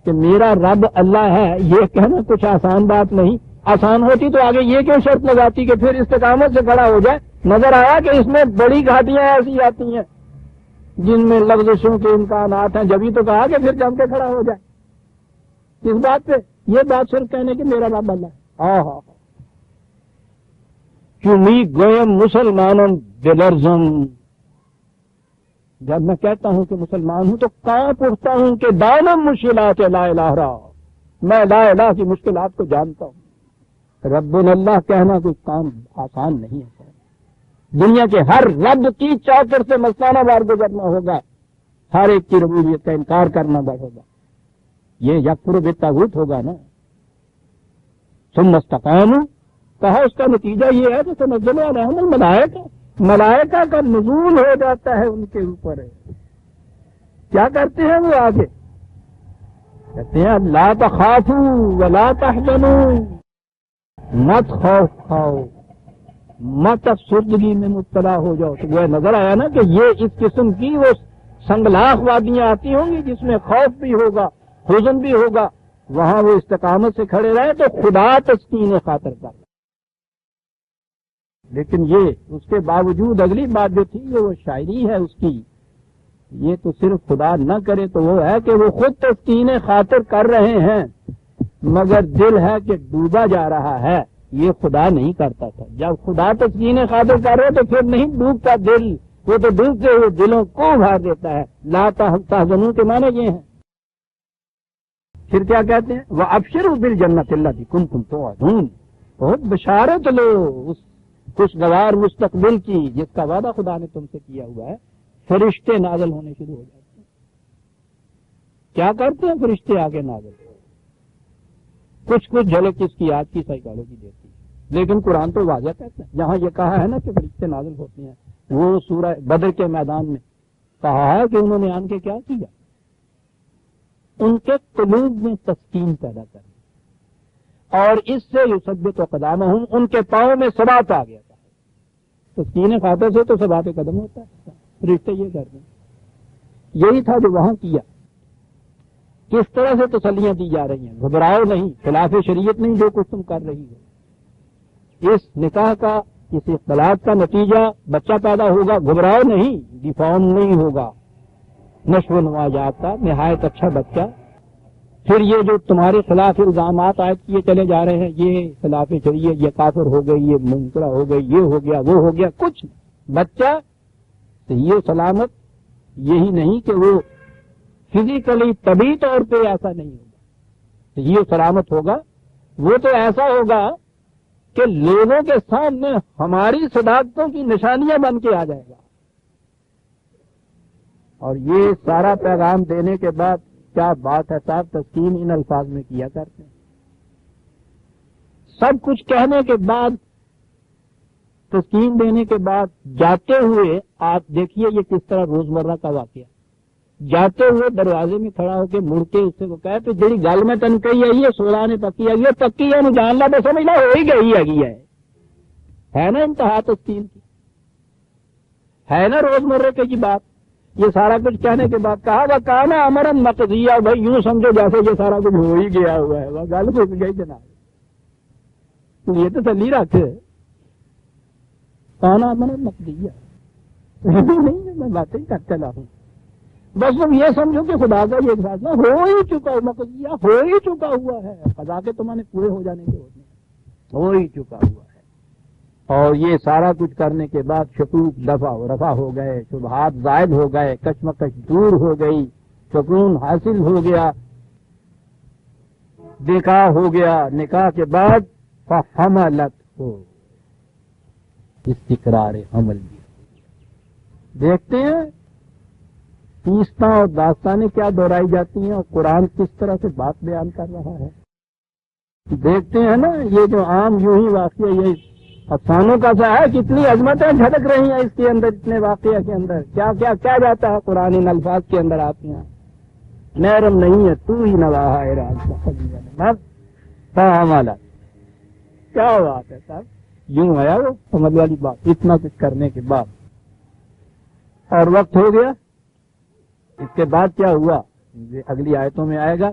کہ میرا رب اللہ ہے. یہ کہنا کچھ آسان بات نہیں. آسان ہوتی تو آگے یہ کیوں شرط لگاتی کہ پھر استقامت سے کھڑا ہو جائے؟ نظر آیا کہ اس میں بڑی گھاٹیاں ایسی آتی ہیں جن میں لغزشوں کے امکانات ہیں، جبھی تو کہا کہ پھر جم کے کھڑا ہو جائے۔ کس بات پہ؟ یہ بات صرف کہنے کہ میرا رب اللہ ہے۔ ہاں ہاں چمی گویم مسلمانوں بلرزم، جب میں کہتا ہوں کہ مسلمان ہوں تو کانپ اٹھتا ہوں کہ دانم مشکلات لا الہ را، میں لا الہ کی مشکلات کو جانتا ہوں۔ رب اللہ کہنا کوئی کام آسان نہیں ہے۔ دنیا کے ہر رب کی چوکر سے مستانہ بار گزرنا ہوگا، ہر ایک کی ربوبیت کا انکار کرنا ہوگا، یہ یکفر بالطاغوت ہوگا نا۔ ثم استقاموا، کہا اس کا نتیجہ یہ ہے کہ تنزل علیہم الملائکہ، ملائکہ کا نزول ہو جاتا ہے ان کے اوپر۔ کیا کرتے ہیں وہ آگے؟ کہتے ہیں لا تخافوا ولا تحزنوا، مت خوف کھاؤ، مت افسردگی میں مبتلا ہو جاؤ۔ تو وہ نظر آیا نا کہ یہ اس قسم کی وہ سنگلاخ وادیاں آتی ہوں گی جس میں خوف بھی ہوگا، حزن بھی ہوگا، وہاں وہ استقامت سے کھڑے رہے تو خدا تسکین خاطر کر۔ لیکن یہ اس کے باوجود اگلی بات جو تھی یہ وہ شاعری ہے اس کی، یہ تو صرف خدا نہ کرے تو وہ ہے کہ وہ خود تسکین خاطر کر رہے ہیں، مگر دل ہے کہ ڈوبا جا رہا ہے، یہ خدا نہیں کرتا تھا۔ جب خدا تسکین خاطر کر رہے تو پھر نہیں ڈوبتا دل، وہ تو ڈوبتے ہوئے دلوں کو بھار دیتا ہے۔ لا تحزنوا کے معنی یہ ہیں۔ پھر کیا کہتے ہیں؟ وَأَبْشِرُوا بِالْجَنَّةِ الَّتِي كُنتُمْ تُوعَدُونَ، بہت بشارت لو اس خوشگوار مستقبل کی جس کا وعدہ خدا نے تم سے کیا ہوا ہے۔ فرشتے نازل ہونے شروع ہو جاتے ہیں۔ کیا کرتے ہیں فرشتے آگے نازل؟ کچھ جھلک اس کی آج کی سائیکالوجی دیتی ہے، لیکن قرآن تو واضح کہتا ہے۔ جہاں یہ کہا ہے نا کہ فرشتے نازل ہوتے ہیں، وہ سورہ بدر کے میدان میں کہا ہے کہ انہوں نے آن کے کیا کیا؟ ان کے قلوب میں تسکین پیدا کرنا، اور اس سے یثبت اقدامہم، ان کے پاؤں میں ثبات آ گیا تھا۔ تسکین خاطر سے تو ثبات قدم ہوتا ہے، فرشتے یہ کرتے ہیں۔ یہی تھا جو وہاں کیا۔ کس طرح سے تسلیاں دی جا رہی ہیں؟ گھبراؤ نہیں، خلاف شریعت نہیں جو کچھ تم کر رہی ہو۔ اس نکاح کا، اس اختلاط کا نتیجہ بچہ پیدا ہوگا، گھبراؤ نہیں، ڈیفارم نہیں ہوگا، نشو و نما جاتا، نہایت اچھا بچہ۔ پھر یہ جو تمہارے خلاف الزامات عائد کیے چلے جا رہے ہیں، یہ خلاف شریعت، یہ کافر ہو گئی، یہ منکرہ ہو گئی، یہ ہو گیا، وہ ہو گیا، کچھ بچہ صحیح و سلامت، یہی نہیں کہ وہ فزیکلی طبی طور پہ ایسا نہیں ہوگا، صحیح و سلامت ہوگا، وہ تو ایسا ہوگا کہ لوگوں کے سامنے ہماری صداقتوں کی نشانیاں بن کے آ جائے گا۔ اور یہ سارا پیغام دینے کے بعد کیا بات ہے صاحب، تسکین ان الفاظ میں کیا کرتے ہیں۔ سب کچھ کہنے کے بعد، تسکین دینے کے بعد جاتے ہوئے آپ دیکھیے یہ کس طرح روزمرہ کا واقعہ، جاتے ہوئے دروازے میں کھڑا ہو کے مڑ کے اس سے وہ کہے تو جڑی گل میں تن کہی ہے یہ سولہ نے پکی ہے، پکی ہے جان لا تو سمجھ لا ہو ہی گئی ہے نا انتہا تسکین کی، ہے نا روزمرہ کی بات۔ یہ سارا کچھ کہنے کے بعد کہا وہ کانا امرن مقضیہ، بھائی یوں سمجھو جیسے یہ سارا کچھ ہو ہی گیا ہوا ہے، وہ گل پھس گئی جناب، یہ تو تسلی رکھے کانا امرن مقضیہ نہیں، میں باتیں کر چلا ہوں، بس تم یہ سمجھو کہ خدا کا یہ فیصلہ ہو ہی چکا، مقضیہ ہو ہی چکا ہوا ہے، خدا کے تمہارے پورے ہو جانے کے ہوتے ہیں، ہو ہی چکا ہوا ہے۔ اور یہ سارا کچھ کرنے کے بعد شکوک دفع و رفع ہو گئے، شبہات زائد ہو گئے، کشمکش دور ہو گئی، سکون حاصل ہو گیا، نکاح ہو گیا، نکاح کے بعد فحملت ہو، استقرار حمل بھی۔ دیکھتے ہیں تیستاں اور داستانیں کیا دہرائی جاتی ہیں اور قرآن کس طرح سے بات بیان کر رہا ہے۔ دیکھتے ہیں نا یہ جو عام یوں ہی واقعہ یہ افسانوں کا سا ہے، کتنی عظمتیں جھلک رہی ہیں اس کے اندر، اتنے واقعہ کے اندر کیا کیا کیا جاتا ہے قرآن ان الفاظ کے اندر آتی ہیں۔ نرم نہیں ہے تو ہی نواہا ہے کیا بات ہے صاحب، یوں آیا وہ سمجھ والی بات، اتنا کچھ کرنے کے بعد اور وقت ہو گیا۔ اس کے بعد کیا ہوا اگلی آیتوں میں آئے گا۔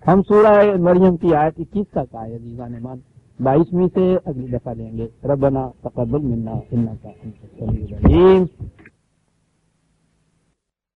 ہم سورہ مریم کی آیت 21 تک آئے عزیزان مان، 22ویں سے اگلی دفعہ لیں گے. ربنا تقبل منا انک انت السمیع العلیم.